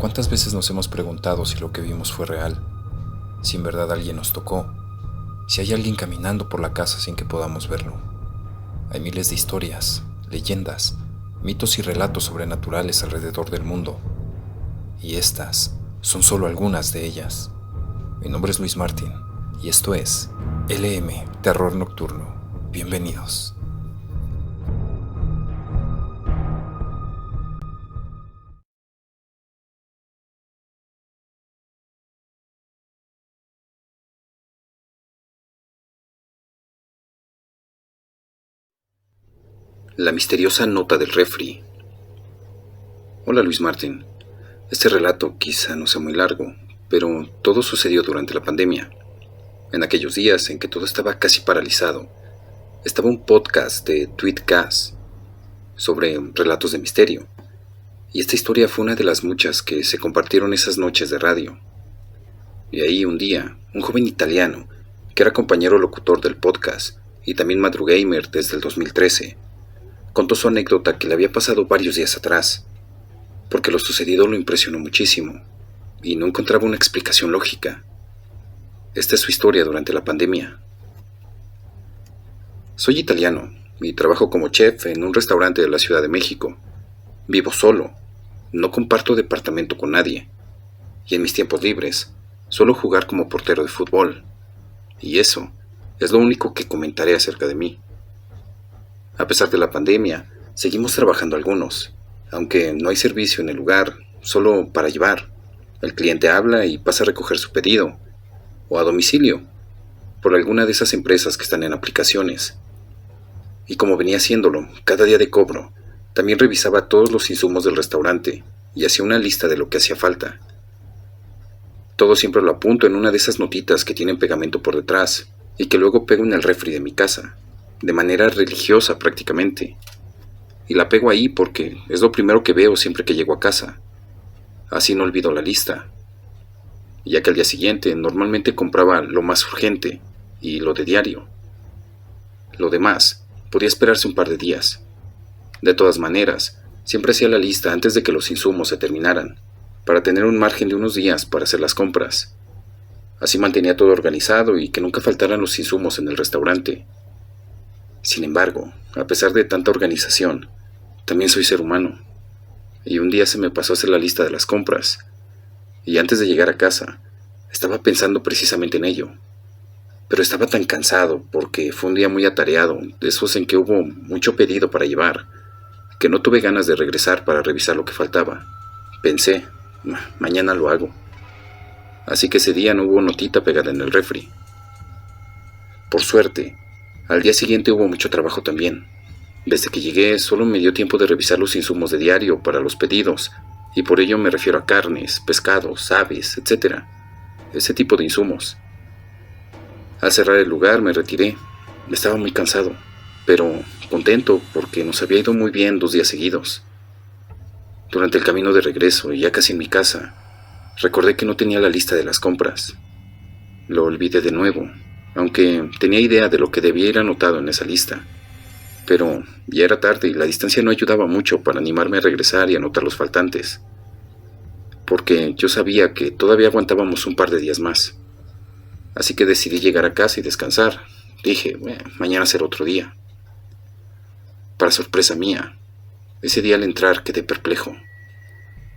¿Cuántas veces nos hemos preguntado si lo que vimos fue real? Si en verdad alguien nos tocó, si hay alguien caminando por la casa sin que podamos verlo. Hay miles de historias, leyendas, mitos y relatos sobrenaturales alrededor del mundo. Y estas son solo algunas de ellas. Mi nombre es Luis Martín y esto es LM Terror Nocturno. Bienvenidos. La misteriosa nota del refri. Hola Luis Martín. Este relato quizá no sea muy largo, pero todo sucedió durante la pandemia. En aquellos días en que todo estaba casi paralizado, estaba un podcast de Tweetcast sobre relatos de misterio. Y esta historia fue una de las muchas que se compartieron esas noches de radio. Y ahí un día, un joven italiano, que era compañero locutor del podcast y también madrugamer desde el 2013, contó su anécdota que le había pasado varios días atrás, porque lo sucedido lo impresionó muchísimo y no encontraba una explicación lógica. Esta es su historia durante la pandemia. Soy italiano y trabajo como chef en un restaurante de la Ciudad de México. Vivo solo, no comparto departamento con nadie, y en mis tiempos libres suelo jugar como portero de fútbol. Y eso es lo único que comentaré acerca de mí. A pesar de la pandemia, seguimos trabajando algunos, aunque no hay servicio en el lugar, solo para llevar. El cliente habla y pasa a recoger su pedido, o a domicilio, por alguna de esas empresas que están en aplicaciones. Y como venía haciéndolo, cada día de cobro, también revisaba todos los insumos del restaurante y hacía una lista de lo que hacía falta. Todo siempre lo apunto en una de esas notitas que tienen pegamento por detrás y que luego pego en el refri de mi casa, de manera religiosa prácticamente. Y la pego ahí porque es lo primero que veo siempre que llego a casa. Así no olvido la lista. Ya que al día siguiente normalmente compraba lo más urgente y lo de diario. Lo demás podía esperarse un par de días. De todas maneras, siempre hacía la lista antes de que los insumos se terminaran, para tener un margen de unos días para hacer las compras. Así mantenía todo organizado y que nunca faltaran los insumos en el restaurante. Sin embargo, a pesar de tanta organización, también soy ser humano. Y un día se me pasó a hacer la lista de las compras. Y antes de llegar a casa, estaba pensando precisamente en ello. Pero estaba tan cansado porque fue un día muy atareado, de esos en que hubo mucho pedido para llevar, que no tuve ganas de regresar para revisar lo que faltaba. Pensé, mañana lo hago. Así que ese día no hubo notita pegada en el refri. Por suerte, al día siguiente hubo mucho trabajo también. Desde que llegué solo me dio tiempo de revisar los insumos de diario para los pedidos, y por ello me refiero a carnes, pescados, aves, etc. Ese tipo de insumos. Al cerrar el lugar me retiré. Estaba muy cansado, pero contento porque nos había ido muy bien 2 días seguidos. Durante el camino de regreso, y ya casi en mi casa, recordé que no tenía la lista de las compras. Lo olvidé de nuevo, aunque tenía idea de lo que debía ir anotado en esa lista. Pero ya era tarde y la distancia no ayudaba mucho para animarme a regresar y anotar los faltantes, porque yo sabía que todavía aguantábamos un par de días más. Así que decidí llegar a casa y descansar. Dije, mañana será otro día. Para sorpresa mía, ese día al entrar quedé perplejo.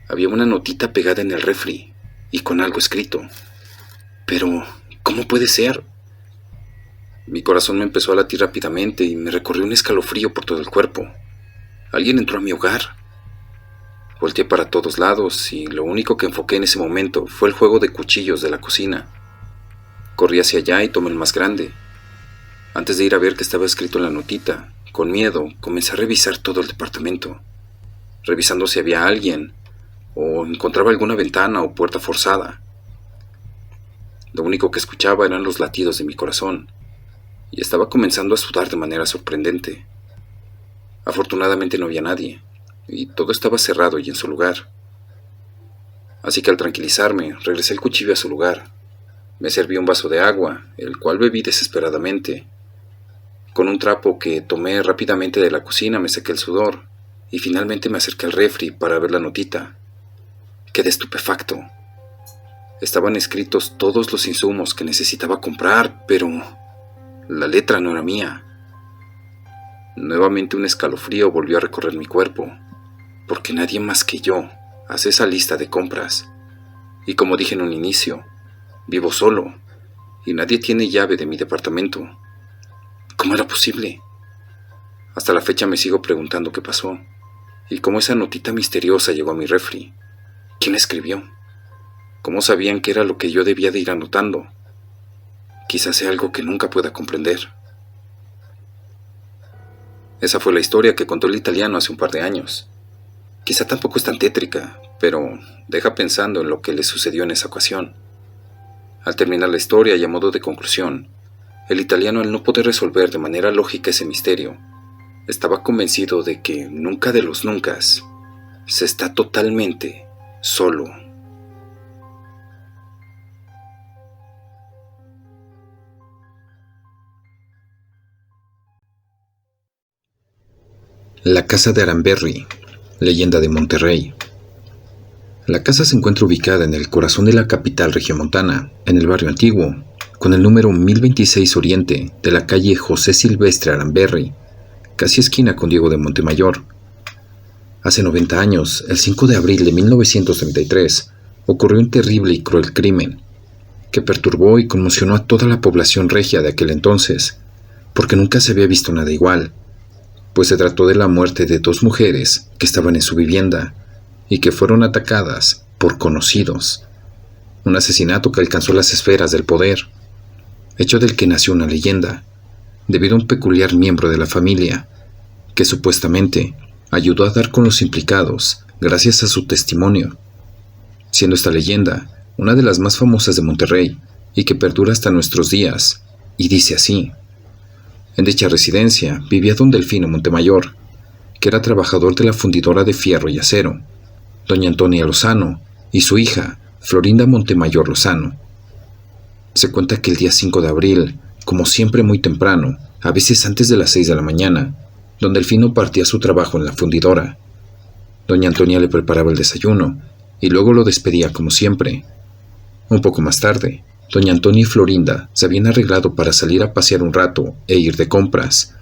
Había una notita pegada en el refri y con algo escrito. Pero, ¿cómo puede ser? Mi corazón me empezó a latir rápidamente y me recorrió un escalofrío por todo el cuerpo. Alguien entró a mi hogar. Volteé para todos lados y lo único que enfoqué en ese momento fue el juego de cuchillos de la cocina. Corrí hacia allá y tomé el más grande. Antes de ir a ver qué estaba escrito en la notita, con miedo, comencé a revisar todo el departamento, revisando si había alguien o encontraba alguna ventana o puerta forzada. Lo único que escuchaba eran los latidos de mi corazón, y estaba comenzando a sudar de manera sorprendente. Afortunadamente no había nadie, y todo estaba cerrado y en su lugar. Así que al tranquilizarme, regresé el cuchillo a su lugar. Me serví un vaso de agua, el cual bebí desesperadamente. Con un trapo que tomé rápidamente de la cocina me sequé el sudor, y finalmente me acerqué al refri para ver la notita. Quedé estupefacto. Estaban escritos todos los insumos que necesitaba comprar, pero la letra no era mía. Nuevamente un escalofrío volvió a recorrer mi cuerpo, porque nadie más que yo hace esa lista de compras. Y como dije en un inicio, vivo solo, y nadie tiene llave de mi departamento. ¿Cómo era posible? Hasta la fecha me sigo preguntando qué pasó, y cómo esa notita misteriosa llegó a mi refri. ¿Quién la escribió? ¿Cómo sabían que era lo que yo debía de ir anotando? Quizás sea algo que nunca pueda comprender. Esa fue la historia que contó el italiano hace un par de años. Quizá tampoco es tan tétrica, pero deja pensando en lo que le sucedió en esa ocasión. Al terminar la historia y a modo de conclusión, el italiano, al no poder resolver de manera lógica ese misterio, estaba convencido de que nunca de los nuncas se está totalmente solo. La casa de Aranberry, leyenda de Monterrey. La casa se encuentra ubicada en el corazón de la capital regiomontana, en el barrio antiguo, con el número 1026 Oriente de la calle José Silvestre Aranberry, casi esquina con Diego de Montemayor. Hace 90 años, el 5 de abril de 1933, ocurrió un terrible y cruel crimen, que perturbó y conmocionó a toda la población regia de aquel entonces, porque nunca se había visto nada igual, pues se trató de la muerte de 2 mujeres que estaban en su vivienda y que fueron atacadas por conocidos. Un asesinato que alcanzó las esferas del poder, hecho del que nació una leyenda, debido a un peculiar miembro de la familia, que supuestamente ayudó a dar con los implicados gracias a su testimonio, siendo esta leyenda una de las más famosas de Monterrey y que perdura hasta nuestros días, y dice así. En dicha residencia vivía don Delfino Montemayor, que era trabajador de la fundidora de fierro y acero, doña Antonia Lozano y su hija, Florinda Montemayor Lozano. Se cuenta que el día 5 de abril, como siempre muy temprano, a veces antes de las 6 de la mañana, don Delfino partía a su trabajo en la fundidora. Doña Antonia le preparaba el desayuno y luego lo despedía como siempre. Un poco más tarde, doña Antonia y Florinda se habían arreglado para salir a pasear un rato e ir de compras.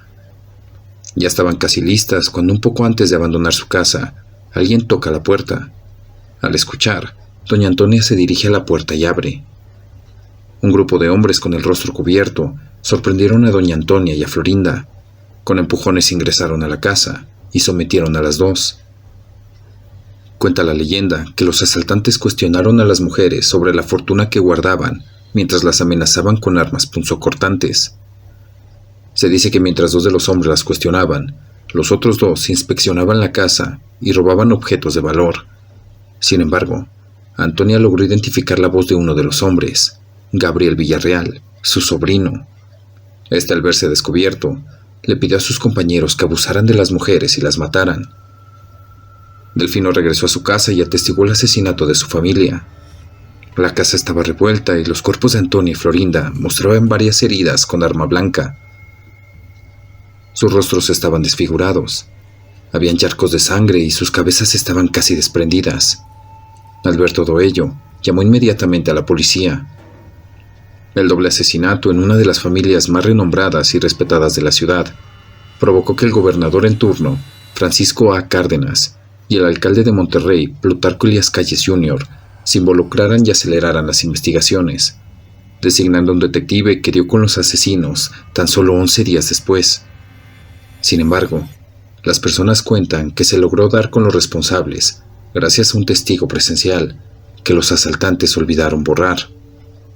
Ya estaban casi listas cuando un poco antes de abandonar su casa, alguien toca la puerta. Al escuchar, doña Antonia se dirige a la puerta y abre. Un grupo de hombres con el rostro cubierto sorprendieron a doña Antonia y a Florinda. Con empujones ingresaron a la casa y sometieron a las 2. Cuenta la leyenda que los asaltantes cuestionaron a las mujeres sobre la fortuna que guardaban mientras las amenazaban con armas punzocortantes. Se dice que mientras 2 de los hombres las cuestionaban, los otros 2 inspeccionaban la casa y robaban objetos de valor. Sin embargo, Antonia logró identificar la voz de uno de los hombres, Gabriel Villarreal, su sobrino. Este, al verse descubierto, le pidió a sus compañeros que abusaran de las mujeres y las mataran. Delfino regresó a su casa y atestiguó el asesinato de su familia. La casa estaba revuelta y los cuerpos de Antonia y Florinda mostraban varias heridas con arma blanca. Sus rostros estaban desfigurados. Habían charcos de sangre y sus cabezas estaban casi desprendidas. Al ver todo ello, llamó inmediatamente a la policía. El doble asesinato en una de las familias más renombradas y respetadas de la ciudad provocó que el gobernador en turno, Francisco A. Cárdenas, y el alcalde de Monterrey, Plutarco Elías Calles Jr., se involucraran y aceleraran las investigaciones, designando a un detective que dio con los asesinos tan solo 11 días después. Sin embargo, las personas cuentan que se logró dar con los responsables gracias a un testigo presencial que los asaltantes olvidaron borrar,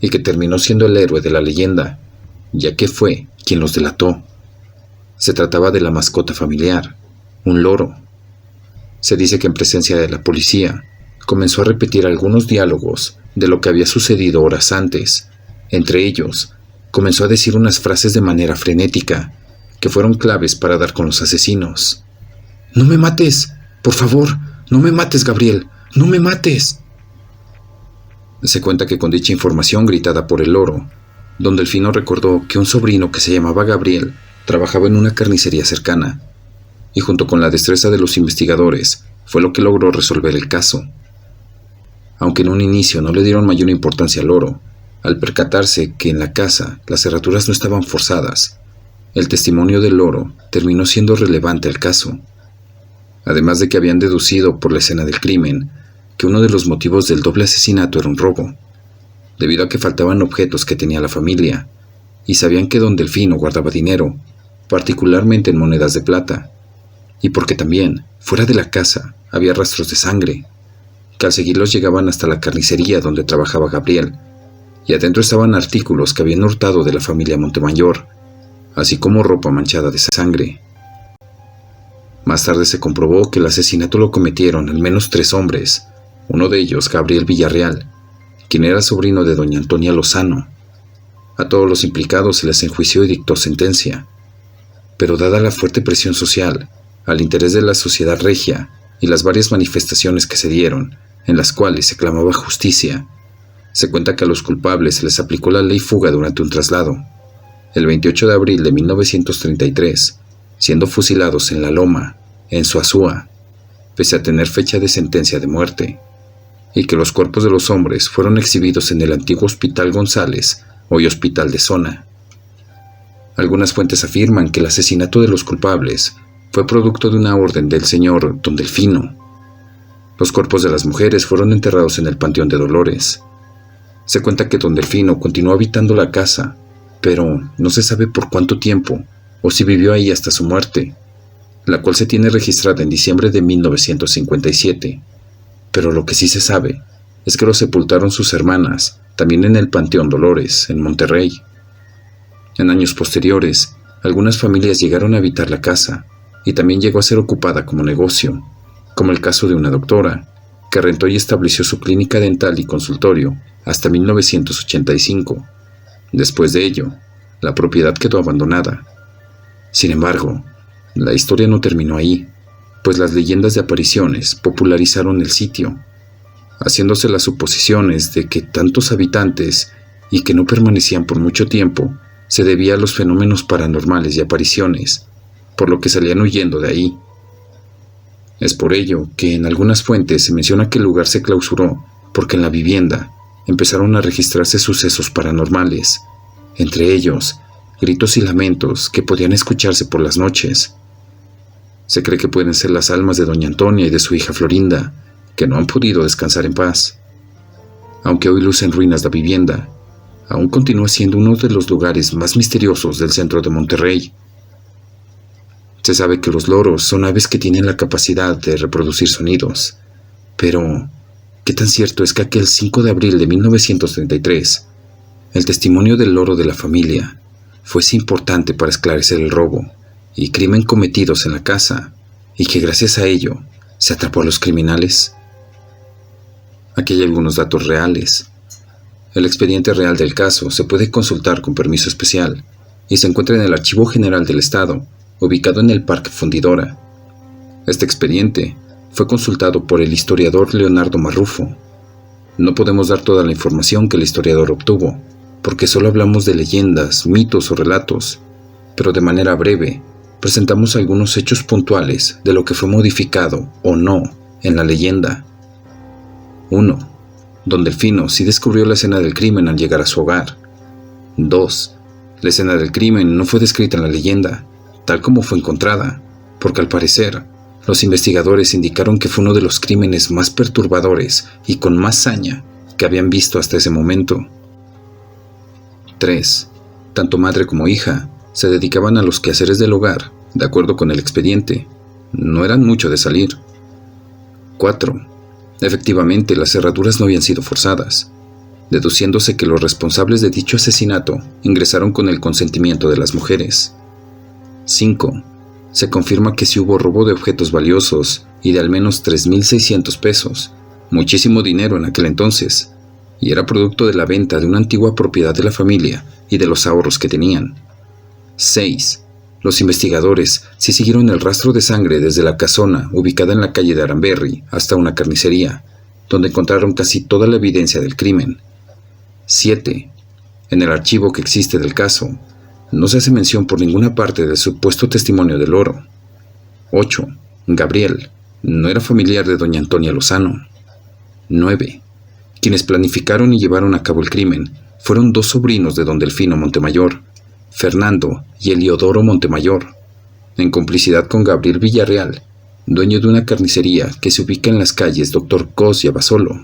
y que terminó siendo el héroe de la leyenda, ya que fue quien los delató. Se trataba de la mascota familiar, un loro. Se dice que en presencia de la policía, comenzó a repetir algunos diálogos de lo que había sucedido horas antes. Entre ellos, comenzó a decir unas frases de manera frenética, que fueron claves para dar con los asesinos. «¡No me mates! ¡Por favor! ¡No me mates, Gabriel! ¡No me mates!». Se cuenta que con dicha información gritada por el loro, don Delfino recordó que un sobrino que se llamaba Gabriel trabajaba en una carnicería cercana, y junto con la destreza de los investigadores fue lo que logró resolver el caso. aunque en un inicio no le dieron mayor importancia al oro, al percatarse que en la casa las cerraduras no estaban forzadas. El testimonio del loro terminó siendo relevante al caso, además de que habían deducido por la escena del crimen que uno de los motivos del doble asesinato era un robo, debido a que faltaban objetos que tenía la familia, y sabían que don Delfino guardaba dinero, particularmente en monedas de plata, y porque también, fuera de la casa, había rastros de sangre, que al seguirlos llegaban hasta la carnicería donde trabajaba Gabriel, y adentro estaban artículos que habían hurtado de la familia Montemayor, así como ropa manchada de sangre. Más tarde se comprobó que el asesinato lo cometieron al menos 3 hombres, uno de ellos Gabriel Villarreal, quien era sobrino de doña Antonia Lozano. A todos los implicados se les enjuició y dictó sentencia, pero dada la fuerte presión social, al interés de la sociedad regia y las varias manifestaciones que se dieron, en las cuales se clamaba justicia, se cuenta que a los culpables se les aplicó la ley fuga durante un traslado, el 28 de abril de 1933, siendo fusilados en La Loma, en Suazua, pese a tener fecha de sentencia de muerte, y que los cuerpos de los hombres fueron exhibidos en el antiguo Hospital González, hoy Hospital de Zona. Algunas fuentes afirman que el asesinato de los culpables fue producto de una orden del señor don Delfino. Los cuerpos de las mujeres fueron enterrados en el Panteón de Dolores. Se cuenta que don Delfino continuó habitando la casa, pero no se sabe por cuánto tiempo o si vivió ahí hasta su muerte, la cual se tiene registrada en diciembre de 1957. Pero lo que sí se sabe es que lo sepultaron sus hermanas, también en el Panteón Dolores, en Monterrey. En años posteriores, algunas familias llegaron a habitar la casa y también llegó a ser ocupada como negocio, como el caso de una doctora, que rentó y estableció su clínica dental y consultorio hasta 1985. Después de ello, la propiedad quedó abandonada. Sin embargo, la historia no terminó ahí, pues las leyendas de apariciones popularizaron el sitio, haciéndose las suposiciones de que tantos habitantes y que no permanecían por mucho tiempo se debía a los fenómenos paranormales y apariciones, por lo que salían huyendo de ahí. Es por ello que en algunas fuentes se menciona que el lugar se clausuró porque en la vivienda empezaron a registrarse sucesos paranormales, entre ellos gritos y lamentos que podían escucharse por las noches. Se cree que pueden ser las almas de doña Antonia y de su hija Florinda, que no han podido descansar en paz. Aunque hoy luce en ruinas la vivienda, aún continúa siendo uno de los lugares más misteriosos del centro de Monterrey. Se sabe que los loros son aves que tienen la capacidad de reproducir sonidos, pero ¿qué tan cierto es que aquel 5 de abril de 1933, el testimonio del loro de la familia fuese importante para esclarecer el robo y crimen cometidos en la casa, y que gracias a ello se atrapó a los criminales? Aquí hay algunos datos reales. El expediente real del caso se puede consultar con permiso especial y se encuentra en el Archivo General del Estado, ubicado en el Parque Fundidora. Este expediente fue consultado por el historiador Leonardo Marrufo. No podemos dar toda la información que el historiador obtuvo, porque solo hablamos de leyendas, mitos o relatos, pero de manera breve presentamos algunos hechos puntuales de lo que fue modificado o no en la leyenda. 1. Don Delfino sí descubrió la escena del crimen al llegar a su hogar. 2. La escena del crimen no fue descrita en la leyenda, tal como fue encontrada, porque al parecer, los investigadores indicaron que fue uno de los crímenes más perturbadores y con más saña que habían visto hasta ese momento. 3. Tanto madre como hija se dedicaban a los quehaceres del hogar, de acuerdo con el expediente. No eran mucho de salir. 4. Efectivamente, las cerraduras no habían sido forzadas, deduciéndose que los responsables de dicho asesinato ingresaron con el consentimiento de las mujeres. 5. Se confirma que sí hubo robo de objetos valiosos y de al menos 3,600 pesos, muchísimo dinero en aquel entonces, y era producto de la venta de una antigua propiedad de la familia y de los ahorros que tenían. 6. Los investigadores sí siguieron el rastro de sangre desde la casona ubicada en la calle de Aramberry hasta una carnicería, donde encontraron casi toda la evidencia del crimen. 7. En el archivo que existe del caso, no se hace mención por ninguna parte del supuesto testimonio del loro. 8. Gabriel no era familiar de doña Antonia Lozano. 9. Quienes planificaron y llevaron a cabo el crimen fueron dos sobrinos de don Delfino Montemayor, Fernando y Eliodoro Montemayor, en complicidad con Gabriel Villarreal, dueño de una carnicería que se ubica en las calles Doctor Cos y Abasolo.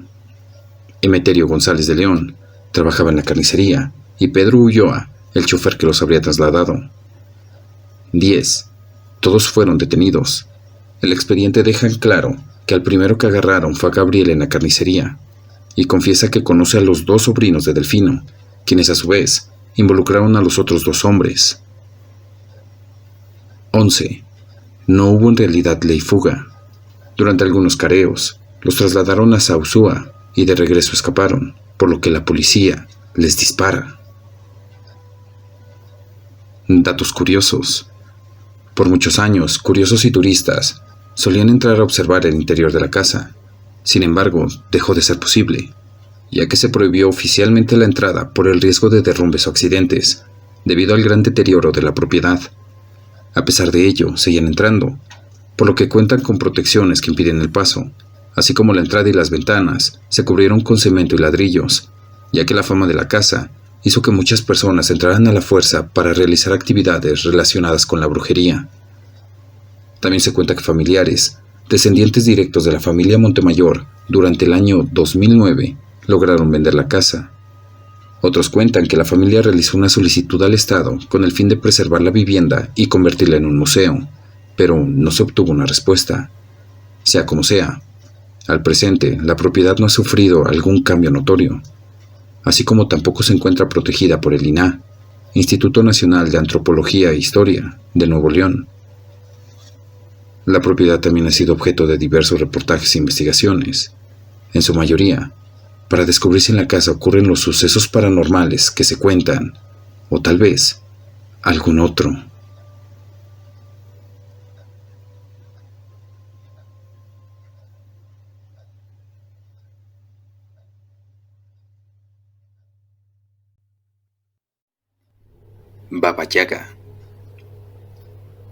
Emeterio González de León trabajaba en la carnicería y Pedro Ulloa, el chofer que los habría trasladado. 10. Todos fueron detenidos. El expediente deja en claro que al primero que agarraron fue a Gabriel en la carnicería, y confiesa que conoce a los dos sobrinos de Delfino, quienes a su vez involucraron a los otros dos hombres. 11. No hubo en realidad ley fuga. Durante algunos careos, los trasladaron a Sauzúa y de regreso escaparon, por lo que la policía les dispara. Datos curiosos. Por muchos años, curiosos y turistas solían entrar a observar el interior de la casa. Sin embargo, dejó de ser posible, ya que se prohibió oficialmente la entrada por el riesgo de derrumbes o accidentes, debido al gran deterioro de la propiedad. A pesar de ello, seguían entrando, por lo que cuentan con protecciones que impiden el paso, así como la entrada y las ventanas se cubrieron con cemento y ladrillos, ya que la fama de la casa hizo que muchas personas entraran a la fuerza para realizar actividades relacionadas con la brujería. También se cuenta que familiares, descendientes directos de la familia Montemayor, durante el año 2009, lograron vender la casa. Otros cuentan que la familia realizó una solicitud al Estado con el fin de preservar la vivienda y convertirla en un museo, pero no se obtuvo una respuesta. Sea como sea, al presente la propiedad no ha sufrido algún cambio notorio, así como tampoco se encuentra protegida por el INAH, Instituto Nacional de Antropología e Historia, de Nuevo León. La propiedad también ha sido objeto de diversos reportajes e investigaciones, en su mayoría, para descubrir si en la casa ocurren los sucesos paranormales que se cuentan, o tal vez, algún otro. Baba Yaga.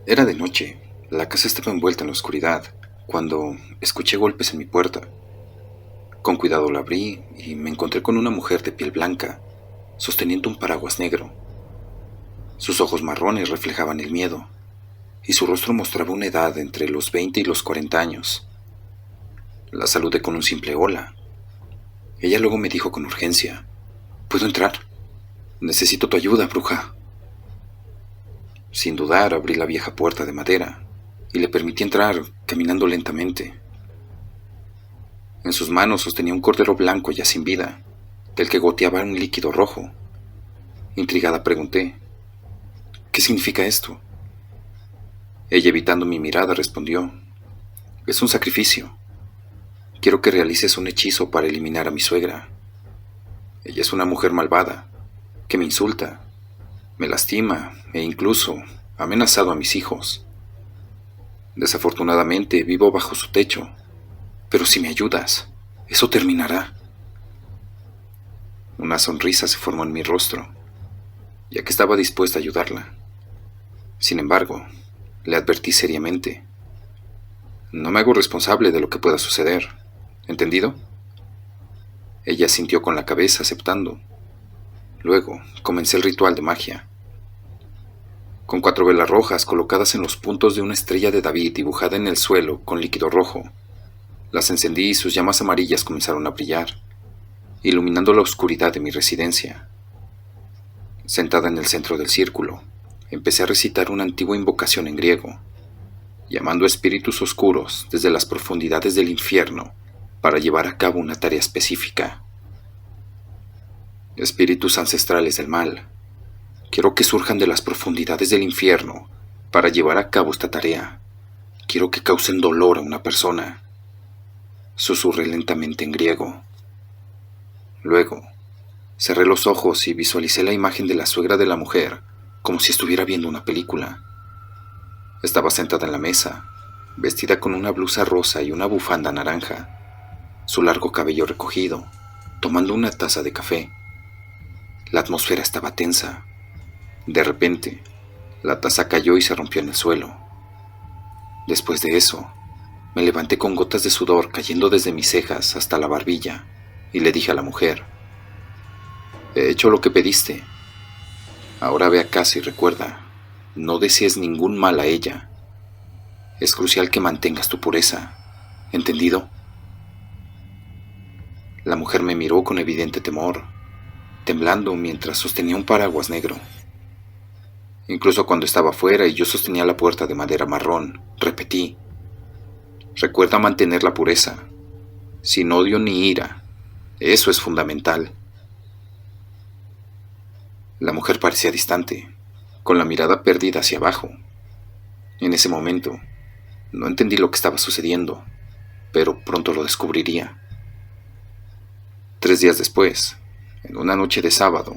Era de noche, la casa estaba envuelta en la oscuridad, cuando escuché golpes en mi puerta. Con cuidado la abrí y me encontré con una mujer de piel blanca, sosteniendo un paraguas negro. Sus ojos marrones reflejaban el miedo, y su rostro mostraba una edad entre los 20 y los 40 años. La saludé con un simple hola. Ella luego me dijo con urgencia: ¿puedo entrar? Necesito tu ayuda, bruja. Sin dudar, abrí la vieja puerta de madera y le permití entrar caminando lentamente. En sus manos sostenía un cordero blanco ya sin vida, del que goteaba un líquido rojo. Intrigada pregunté: ¿qué significa esto? Ella, evitando mi mirada, respondió: es un sacrificio. Quiero que realices un hechizo para eliminar a mi suegra. Ella es una mujer malvada, que me insulta, me lastima e incluso ha amenazado a mis hijos. Desafortunadamente vivo bajo su techo, pero si me ayudas, eso terminará. Una sonrisa se formó en mi rostro, ya que estaba dispuesta a ayudarla. Sin embargo, le advertí seriamente: no me hago responsable de lo que pueda suceder, ¿entendido? Ella asintió con la cabeza, aceptando. Luego comencé el ritual de magia. Con 4 velas rojas colocadas en los puntos de una estrella de David dibujada en el suelo con líquido rojo, las encendí y sus llamas amarillas comenzaron a brillar, iluminando la oscuridad de mi residencia. Sentada en el centro del círculo, empecé a recitar una antigua invocación en griego, llamando a espíritus oscuros desde las profundidades del infierno para llevar a cabo una tarea específica. Espíritus ancestrales del mal, quiero que surjan de las profundidades del infierno para llevar a cabo esta tarea. Quiero que causen dolor a una persona. Susurré lentamente en griego. Luego, cerré los ojos y visualicé la imagen de la suegra de la mujer, como si estuviera viendo una película. Estaba sentada en la mesa, vestida con una blusa rosa y una bufanda naranja, su largo cabello recogido, tomando una taza de café. La atmósfera estaba tensa. De repente, la taza cayó y se rompió en el suelo. Después de eso, me levanté con gotas de sudor cayendo desde mis cejas hasta la barbilla, y le dije a la mujer: «He hecho lo que pediste. Ahora ve a casa y recuerda, no desees ningún mal a ella. Es crucial que mantengas tu pureza. ¿Entendido?». La mujer me miró con evidente temor, temblando mientras sostenía un paraguas negro. Incluso cuando estaba fuera y yo sostenía la puerta de madera marrón, repetí: «Recuerda mantener la pureza, sin odio ni ira. Eso es fundamental». La mujer parecía distante, con la mirada perdida hacia abajo. En ese momento, no entendí lo que estaba sucediendo, pero pronto lo descubriría. 3 días después, en una noche de sábado,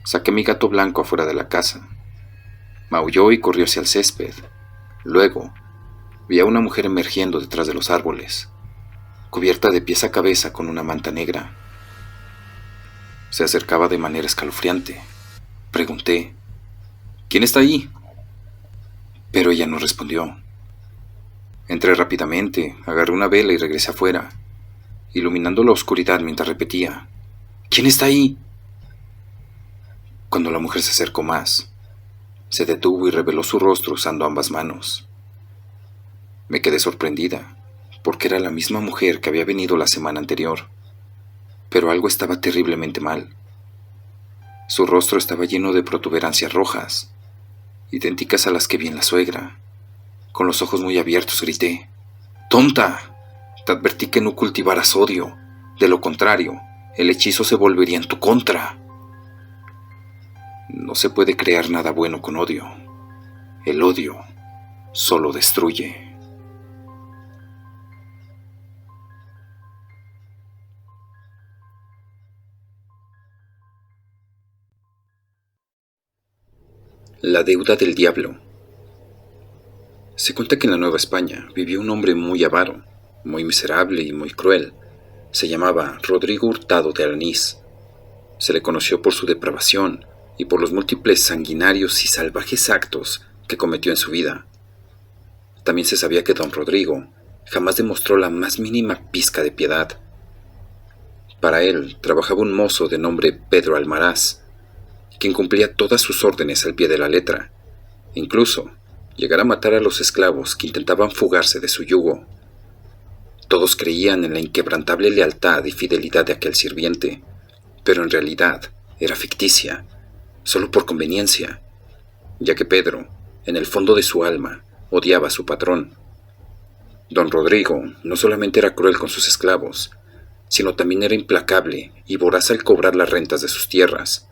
saqué a mi gato blanco afuera de la casa. Maulló y corrió hacia el césped. Luego, vi a una mujer emergiendo detrás de los árboles, cubierta de pies a cabeza con una manta negra. Se acercaba de manera escalofriante. Pregunté: «¿Quién está ahí?». Pero ella no respondió. Entré rápidamente, agarré una vela y regresé afuera, iluminando la oscuridad mientras repetía: «¿Quién está ahí?». Cuando la mujer se acercó más, se detuvo y reveló su rostro usando ambas manos. Me quedé sorprendida, porque era la misma mujer que había venido la semana anterior, pero algo estaba terriblemente mal. Su rostro estaba lleno de protuberancias rojas, idénticas a las que vi en la suegra. Con los ojos muy abiertos grité: «¡Tonta! Te advertí que no cultivaras odio. De lo contrario, el hechizo se volvería en tu contra». No se puede crear nada bueno con odio. El odio solo destruye. La deuda del diablo. Se cuenta que en la Nueva España vivía un hombre muy avaro, muy miserable y muy cruel. Se llamaba Rodrigo Hurtado de Alanís. Se le conoció por su depravación y por los múltiples sanguinarios y salvajes actos que cometió en su vida. También se sabía que don Rodrigo jamás demostró la más mínima pizca de piedad. Para él trabajaba un mozo de nombre Pedro Almaraz, quien cumplía todas sus órdenes al pie de la letra, incluso llegar a matar a los esclavos que intentaban fugarse de su yugo. Todos creían en la inquebrantable lealtad y fidelidad de aquel sirviente, pero en realidad era ficticia, solo por conveniencia, ya que Pedro, en el fondo de su alma, odiaba a su patrón. Don Rodrigo no solamente era cruel con sus esclavos, sino también era implacable y voraz al cobrar las rentas de sus tierras.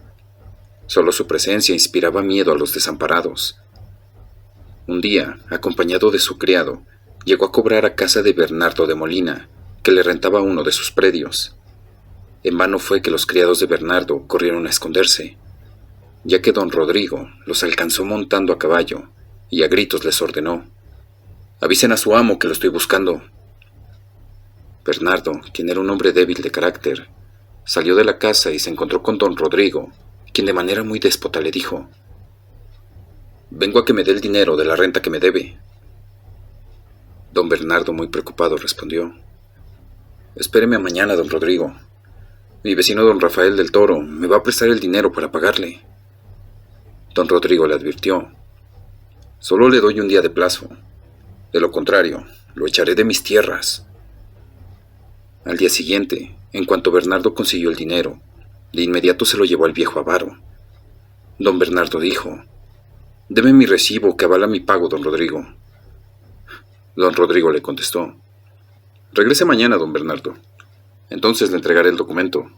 Solo su presencia inspiraba miedo a los desamparados. Un día, acompañado de su criado, llegó a cobrar a casa de Bernardo de Molina, que le rentaba uno de sus predios. En vano fue que los criados de Bernardo corrieron a esconderse, ya que don Rodrigo los alcanzó montando a caballo y a gritos les ordenó: «Avisen a su amo que lo estoy buscando». Bernardo, quien era un hombre débil de carácter, salió de la casa y se encontró con don Rodrigo, quien de manera muy déspota le dijo: «Vengo a que me dé el dinero de la renta que me debe». Don Bernardo, muy preocupado, respondió: «Espéreme a mañana, don Rodrigo. Mi vecino don Rafael del Toro me va a prestar el dinero para pagarle». Don Rodrigo le advirtió: «Solo le doy un día de plazo. De lo contrario, lo echaré de mis tierras». Al día siguiente, en cuanto Bernardo consiguió el dinero, de inmediato se lo llevó al viejo avaro. Don Bernardo dijo: «Deme mi recibo que avala mi pago, don Rodrigo». Don Rodrigo le contestó: «Regrese mañana, don Bernardo. Entonces le entregaré el documento».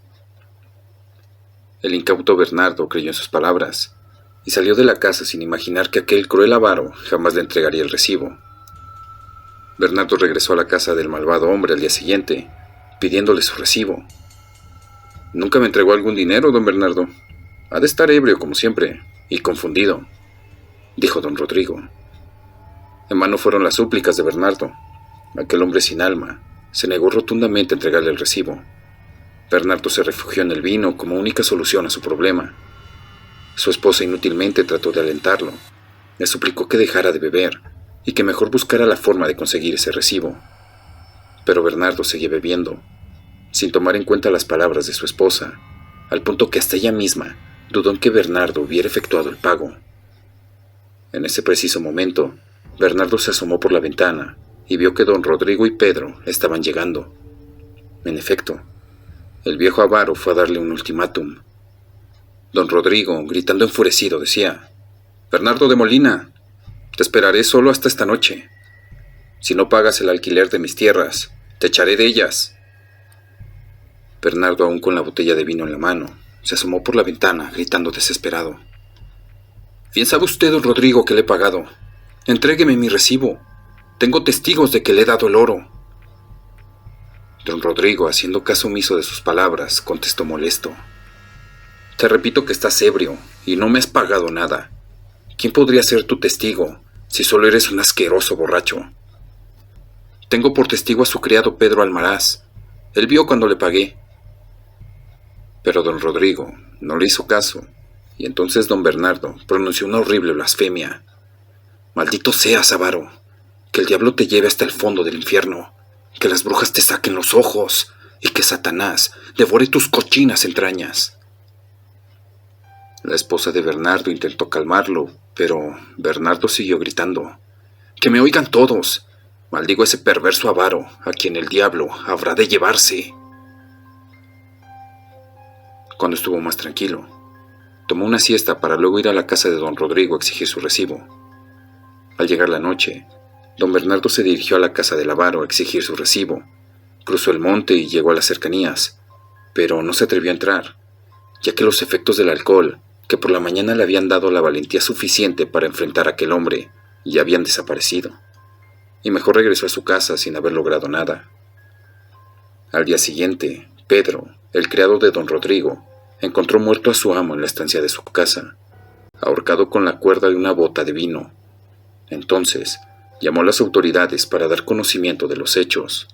El incauto Bernardo creyó en sus palabras y salió de la casa sin imaginar que aquel cruel avaro jamás le entregaría el recibo. Bernardo regresó a la casa del malvado hombre al día siguiente, pidiéndole su recibo. «Nunca me entregó algún dinero, don Bernardo. Ha de estar ebrio como siempre y confundido», dijo don Rodrigo. En vano fueron las súplicas de Bernardo. Aquel hombre sin alma se negó rotundamente a entregarle el recibo. Bernardo se refugió en el vino como única solución a su problema. Su esposa inútilmente trató de alentarlo. Le suplicó que dejara de beber y que mejor buscara la forma de conseguir ese recibo. Pero Bernardo seguía bebiendo. sin tomar en cuenta las palabras de su esposa, al punto que hasta ella misma dudó en que Bernardo hubiera efectuado el pago. En ese preciso momento, Bernardo se asomó por la ventana y vio que don Rodrigo y Pedro estaban llegando. En efecto, el viejo avaro fue a darle un ultimátum. Don Rodrigo, gritando enfurecido, decía: «Bernardo de Molina, te esperaré solo hasta esta noche. Si no pagas el alquiler de mis tierras, te echaré de ellas». Bernardo, aún con la botella de vino en la mano, se asomó por la ventana, gritando desesperado: «Bien sabe usted, don Rodrigo, que le he pagado. Entrégueme mi recibo. Tengo testigos de que le he dado el oro». Don Rodrigo, haciendo caso omiso de sus palabras, contestó molesto: «Te repito que estás ebrio y no me has pagado nada. ¿Quién podría ser tu testigo si solo eres un asqueroso borracho? Tengo por testigo a su criado Pedro Almaraz. Él vio cuando le pagué». Pero don Rodrigo no le hizo caso, y entonces don Bernardo pronunció una horrible blasfemia: «Maldito seas, avaro, que el diablo te lleve hasta el fondo del infierno, que las brujas te saquen los ojos y que Satanás devore tus cochinas entrañas». La esposa de Bernardo intentó calmarlo, pero Bernardo siguió gritando: «Que me oigan todos. Maldigo a ese perverso avaro, a quien el diablo habrá de llevarse». Cuando estuvo más tranquilo, tomó una siesta para luego ir a la casa de don Rodrigo a exigir su recibo. Al llegar la noche, don Bernardo se dirigió a la casa del avaro a exigir su recibo. Cruzó el monte y llegó a las cercanías, pero no se atrevió a entrar, ya que los efectos del alcohol, que por la mañana le habían dado la valentía suficiente para enfrentar a aquel hombre, ya habían desaparecido, y mejor regresó a su casa sin haber logrado nada. Al día siguiente, Pedro, el criado de don Rodrigo, encontró muerto a su amo en la estancia de su casa, ahorcado con la cuerda de una bota de vino. Entonces, llamó a las autoridades para dar conocimiento de los hechos.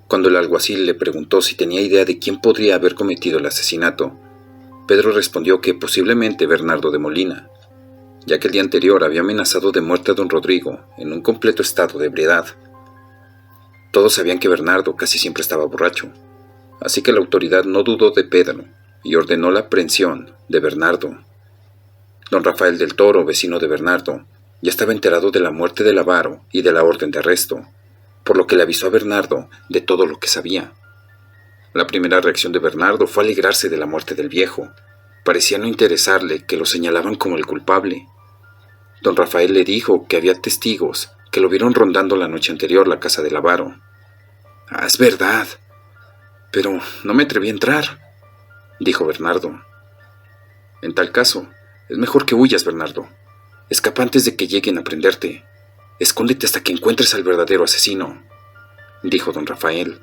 Cuando el alguacil le preguntó si tenía idea de quién podría haber cometido el asesinato, Pedro respondió que posiblemente Bernardo de Molina, ya que el día anterior había amenazado de muerte a don Rodrigo en un completo estado de ebriedad. Todos sabían que Bernardo casi siempre estaba borracho, así que la autoridad no dudó de Pedro y ordenó la aprehensión de Bernardo. Don Rafael del Toro, vecino de Bernardo, ya estaba enterado de la muerte del avaro y de la orden de arresto, por lo que le avisó a Bernardo de todo lo que sabía. La primera reacción de Bernardo fue alegrarse de la muerte del viejo. Parecía no interesarle que lo señalaban como el culpable. Don Rafael le dijo que había testigos que lo vieron rondando la noche anterior la casa del avaro. «Ah, es verdad, pero no me atreví a entrar», dijo Bernardo. «En tal caso, es mejor que huyas, Bernardo. Escapa antes de que lleguen a prenderte. Escóndete hasta que encuentres al verdadero asesino», dijo don Rafael.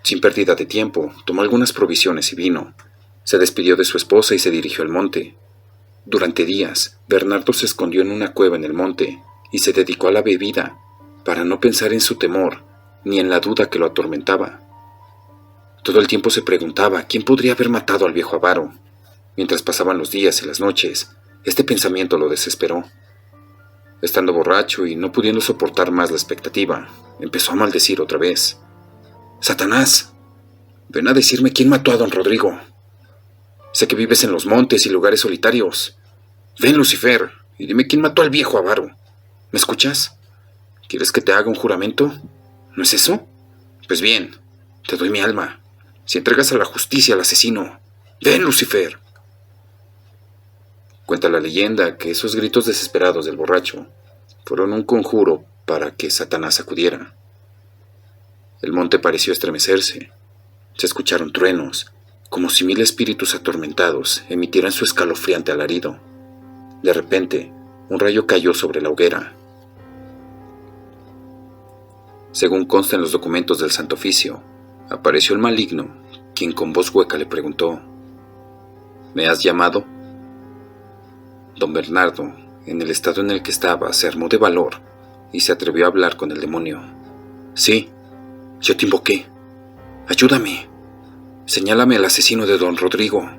Sin pérdida de tiempo, tomó algunas provisiones y vino. Se despidió de su esposa y se dirigió al monte. Durante días, Bernardo se escondió en una cueva en el monte y se dedicó a la bebida para no pensar en su temor ni en la duda que lo atormentaba. Todo el tiempo se preguntaba quién podría haber matado al viejo avaro. Mientras pasaban los días y las noches, este pensamiento lo desesperó. Estando borracho y no pudiendo soportar más la expectativa, empezó a maldecir otra vez: «Satanás, ven a decirme quién mató a don Rodrigo. Sé que vives en los montes y lugares solitarios. Ven, Lucifer, y dime quién mató al viejo avaro. ¿Me escuchas? ¿Quieres que te haga un juramento? ¿No es eso? Pues bien, te doy mi alma, si entregas a la justicia al asesino. Ven, Lucifer». Cuenta la leyenda que esos gritos desesperados del borracho fueron un conjuro para que Satanás acudiera. El monte pareció estremecerse. Se escucharon truenos, como si 1000 espíritus atormentados emitieran su escalofriante alarido. De repente, un rayo cayó sobre la hoguera. Según consta en los documentos del Santo Oficio, apareció el maligno, quien con voz hueca le preguntó: «¿Me has llamado?». Don Bernardo, en el estado en el que estaba, se armó de valor y se atrevió a hablar con el demonio. «Sí, yo te invoqué. Ayúdame. Señálame al asesino de don Rodrigo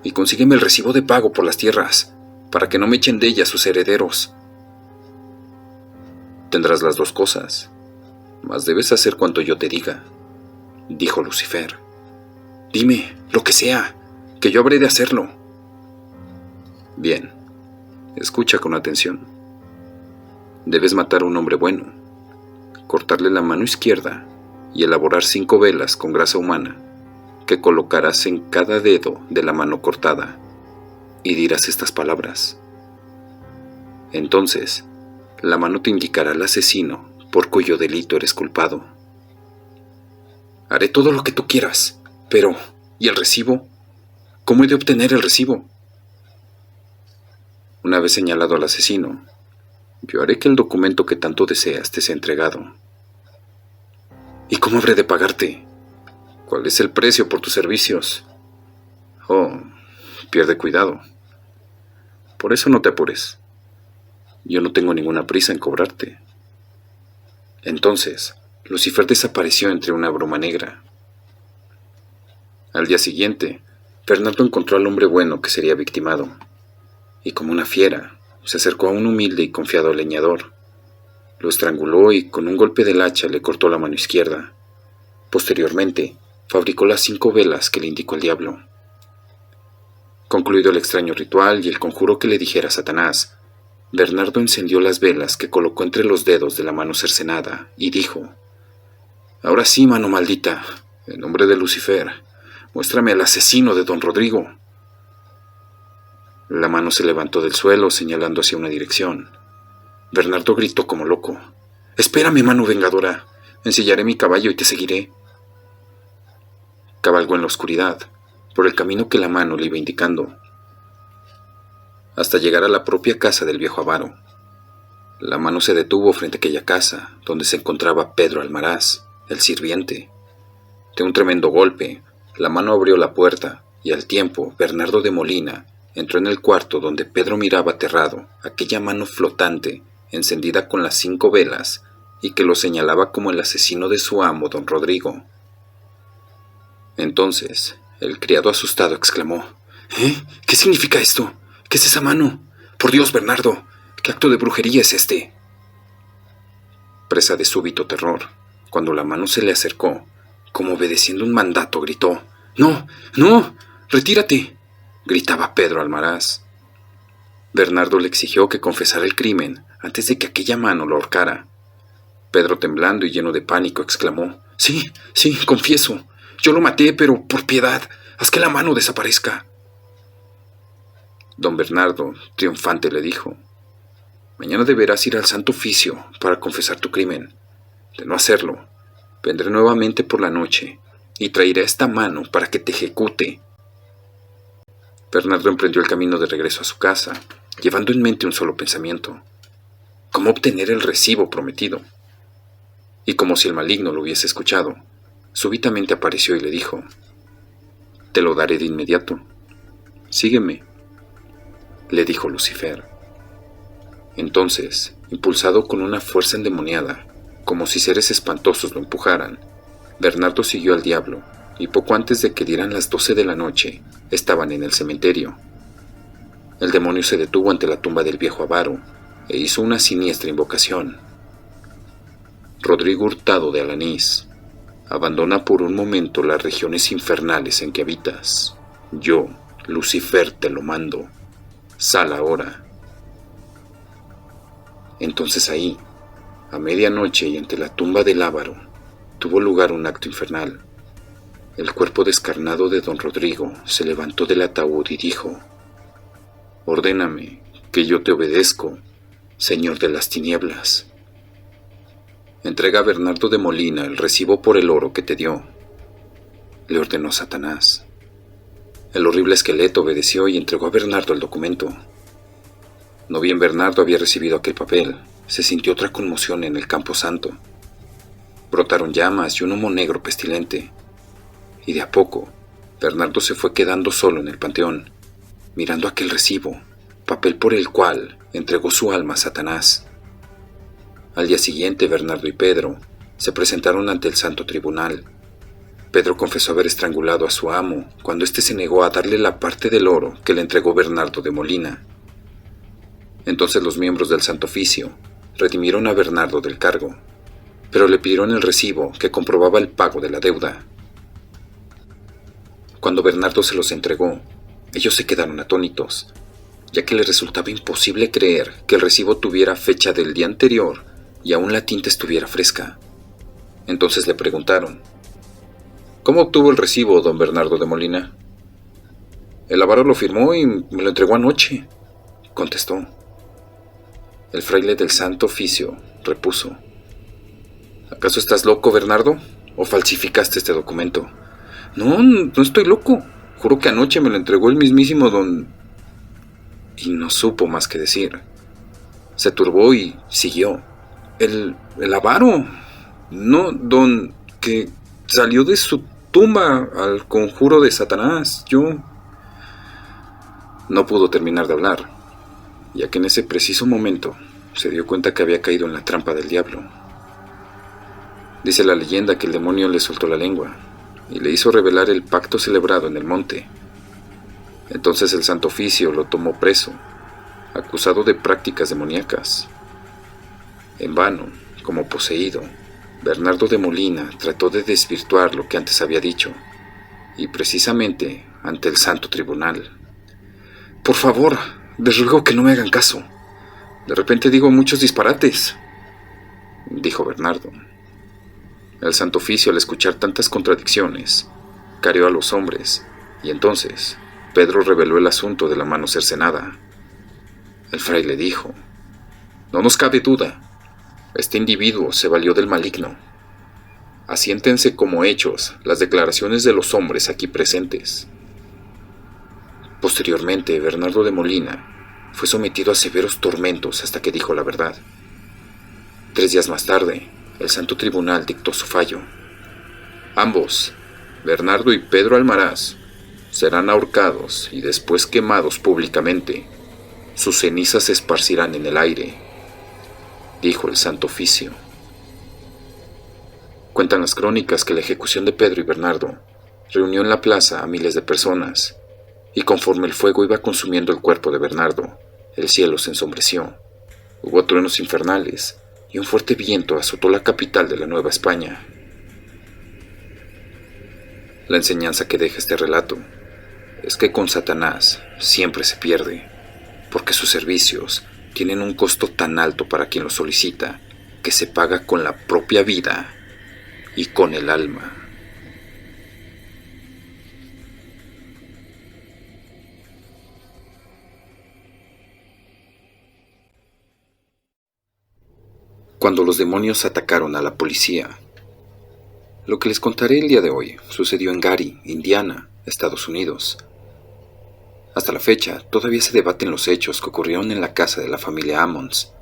y consígueme el recibo de pago por las tierras, para que no me echen de ellas sus herederos». «Tendrás las dos cosas. mas debes hacer cuanto yo te diga, dijo Lucifer. Dime, lo que sea, que yo habré de hacerlo. Bien, escucha con atención. Debes matar a un hombre bueno, cortarle la mano izquierda y elaborar 5 velas con grasa humana que colocarás en cada dedo de la mano cortada y dirás estas palabras. Entonces, la mano te indicará al asesino por cuyo delito eres culpado. Haré todo lo que tú quieras, pero ¿y el recibo? ¿Cómo he de obtener el recibo? Una vez señalado al asesino, yo haré que el documento que tanto deseas te sea entregado. ¿Y cómo habré de pagarte? ¿Cuál es el precio por tus servicios? Oh, pierde cuidado. Por eso no te apures. Yo no tengo ninguna prisa en cobrarte. Entonces, Lucifer desapareció entre una bruma negra. Al día siguiente, Bernardo encontró al hombre bueno que sería victimado, y como una fiera, se acercó a un humilde y confiado leñador. Lo estranguló y con un golpe del hacha le cortó la mano izquierda. Posteriormente, fabricó las 5 velas que le indicó el diablo. Concluido el extraño ritual y el conjuro que le dijera a Satanás, Bernardo encendió las velas que colocó entre los dedos de la mano cercenada y dijo: «Ahora sí, mano maldita, en nombre de Lucifer, muéstrame al asesino de don Rodrigo». La mano se levantó del suelo señalando hacia una dirección. Bernardo gritó como loco: «Espérame, mano vengadora, ensillaré mi caballo y te seguiré». Cabalgó en la oscuridad, por el camino que la mano le iba indicando, hasta llegar a la propia casa del viejo avaro. La mano se detuvo frente a aquella casa, donde se encontraba Pedro Almaraz, el sirviente. De un tremendo golpe, la mano abrió la puerta, y al tiempo Bernardo de Molina entró en el cuarto donde Pedro miraba aterrado aquella mano flotante, encendida con las 5 velas, y que lo señalaba como el asesino de su amo, don Rodrigo. Entonces, el criado asustado exclamó: ¿Qué significa esto? ¿Qué es esa mano? Por Dios, Bernardo, ¿qué acto de brujería es este? Presa de súbito terror, cuando la mano se le acercó, como obedeciendo un mandato, gritó: «¡No, no! ¡Retírate!», gritaba Pedro Almaraz. Bernardo le exigió que confesara el crimen antes de que aquella mano lo ahorcara. Pedro, temblando y lleno de pánico, exclamó: «Sí, confieso. Yo lo maté, pero por piedad, haz que la mano desaparezca». Don Bernardo, triunfante, le dijo: «Mañana deberás ir al Santo Oficio para confesar tu crimen. De no hacerlo, vendré nuevamente por la noche y traeré esta mano para que te ejecute». Bernardo emprendió el camino de regreso a su casa, llevando en mente un solo pensamiento: ¿cómo obtener el recibo prometido? Y como si el maligno lo hubiese escuchado, súbitamente apareció y le dijo: «Te lo daré de inmediato. Sígueme», le dijo Lucifer. Entonces, impulsado con una fuerza endemoniada, como si seres espantosos lo empujaran, Bernardo siguió al diablo, y poco antes de que dieran las 12 de la noche, estaban en el cementerio. El demonio se detuvo ante la tumba del viejo avaro e hizo una siniestra invocación: «Rodrigo Hurtado de Alanís, abandona por un momento las regiones infernales en que habitas. Yo, Lucifer, te lo mando. Sal ahora». Entonces ahí, a medianoche y ante la tumba del avaro, tuvo lugar un acto infernal. El cuerpo descarnado de don Rodrigo se levantó del ataúd y dijo: «Ordéname, que yo te obedezco, señor de las tinieblas. Entrega a Bernardo de Molina el recibo por el oro que te dio», le ordenó Satanás. El horrible esqueleto obedeció y entregó a Bernardo el documento. No bien Bernardo había recibido aquel papel, se sintió otra conmoción en el campo santo. Brotaron llamas y un humo negro pestilente, y de a poco Bernardo se fue quedando solo en el panteón, mirando aquel recibo, papel por el cual entregó su alma a Satanás. Al día siguiente, Bernardo y Pedro se presentaron ante el santo tribunal. Pedro confesó haber estrangulado a su amo cuando éste se negó a darle la parte del oro que le entregó Bernardo de Molina. Entonces los miembros del Santo Oficio redimieron a Bernardo del cargo. pero le pidieron el recibo que comprobaba el pago de la deuda. Cuando Bernardo se los entregó, ellos se quedaron atónitos, ya que les resultaba imposible creer que el recibo tuviera fecha del día anterior y aún la tinta estuviera fresca. Entonces le preguntaron: ¿cómo obtuvo el recibo, don Bernardo de Molina? El avaro lo firmó y me lo entregó anoche, contestó. El fraile del Santo Oficio repuso: ¿acaso estás loco, Bernardo? ¿O falsificaste este documento? No, no estoy loco. Juro que anoche me lo entregó el mismísimo don... Y no supo más que decir. Se turbó y siguió. El avaro. No, don... que salió de su tumba al conjuro de Satanás. Yo... No pudo terminar de hablar, ya que en ese preciso momento se dio cuenta que había caído en la trampa del diablo. Dice la leyenda que el demonio le soltó la lengua y le hizo revelar el pacto celebrado en el monte. Entonces el Santo Oficio lo tomó preso, acusado de prácticas demoníacas. En vano, como poseído, Bernardo de Molina trató de desvirtuar lo que antes había dicho, y precisamente ante el Santo Tribunal. Por favor, les ruego que no me hagan caso. De repente digo muchos disparates, dijo Bernardo. El Santo Oficio, al escuchar tantas contradicciones, carió a los hombres, y entonces Pedro reveló el asunto de la mano cercenada. El fraile dijo: no nos cabe duda, este individuo se valió del maligno. Asiéntense como hechos las declaraciones de los hombres aquí presentes. Posteriormente, Bernardo de Molina fue sometido a severos tormentos hasta que dijo la verdad. 3 días más tarde, el Santo Tribunal dictó su fallo. Ambos, Bernardo y Pedro Almaraz, serán ahorcados y después quemados públicamente. Sus cenizas se esparcirán en el aire, dijo el Santo Oficio. Cuentan las crónicas que la ejecución de Pedro y Bernardo reunió en la plaza a miles de personas, y conforme el fuego iba consumiendo el cuerpo de Bernardo, el cielo se ensombreció. Hubo truenos infernales y un fuerte viento azotó la capital de la Nueva España. La enseñanza que deja este relato es que con Satanás siempre se pierde, porque sus servicios tienen un costo tan alto para quien los solicita que se paga con la propia vida y con el alma. Cuando los demonios atacaron a la policía. Lo que les contaré el día de hoy sucedió en Gary, Indiana, Estados Unidos. Hasta la fecha, todavía se debaten los hechos que ocurrieron en la casa de la familia Ammons.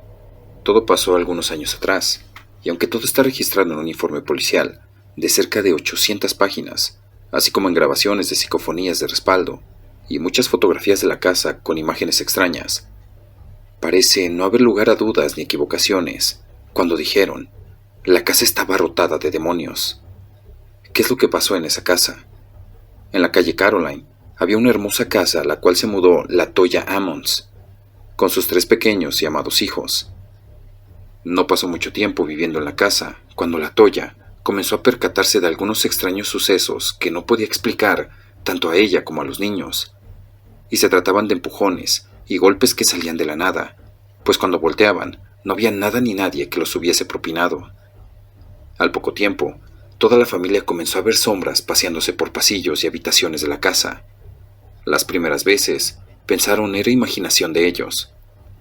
Todo pasó algunos años atrás, y aunque todo está registrado en un informe policial de cerca de 800 páginas, así como en grabaciones de psicofonías de respaldo y muchas fotografías de la casa con imágenes extrañas, parece no haber lugar a dudas ni equivocaciones cuando dijeron: la casa estaba abarrotada de demonios. ¿Qué es lo que pasó en esa casa? En la calle Caroline había una hermosa casa a la cual se mudó la Toya Ammons, con sus 3 pequeños y amados hijos. No pasó mucho tiempo viviendo en la casa, cuando la Toya comenzó a percatarse de algunos extraños sucesos que no podía explicar tanto a ella como a los niños. Y se trataban de empujones y golpes que salían de la nada, pues cuando volteaban no había nada ni nadie que los hubiese propinado. Al poco tiempo, toda la familia comenzó a ver sombras paseándose por pasillos y habitaciones de la casa. Las primeras veces pensaron era imaginación de ellos,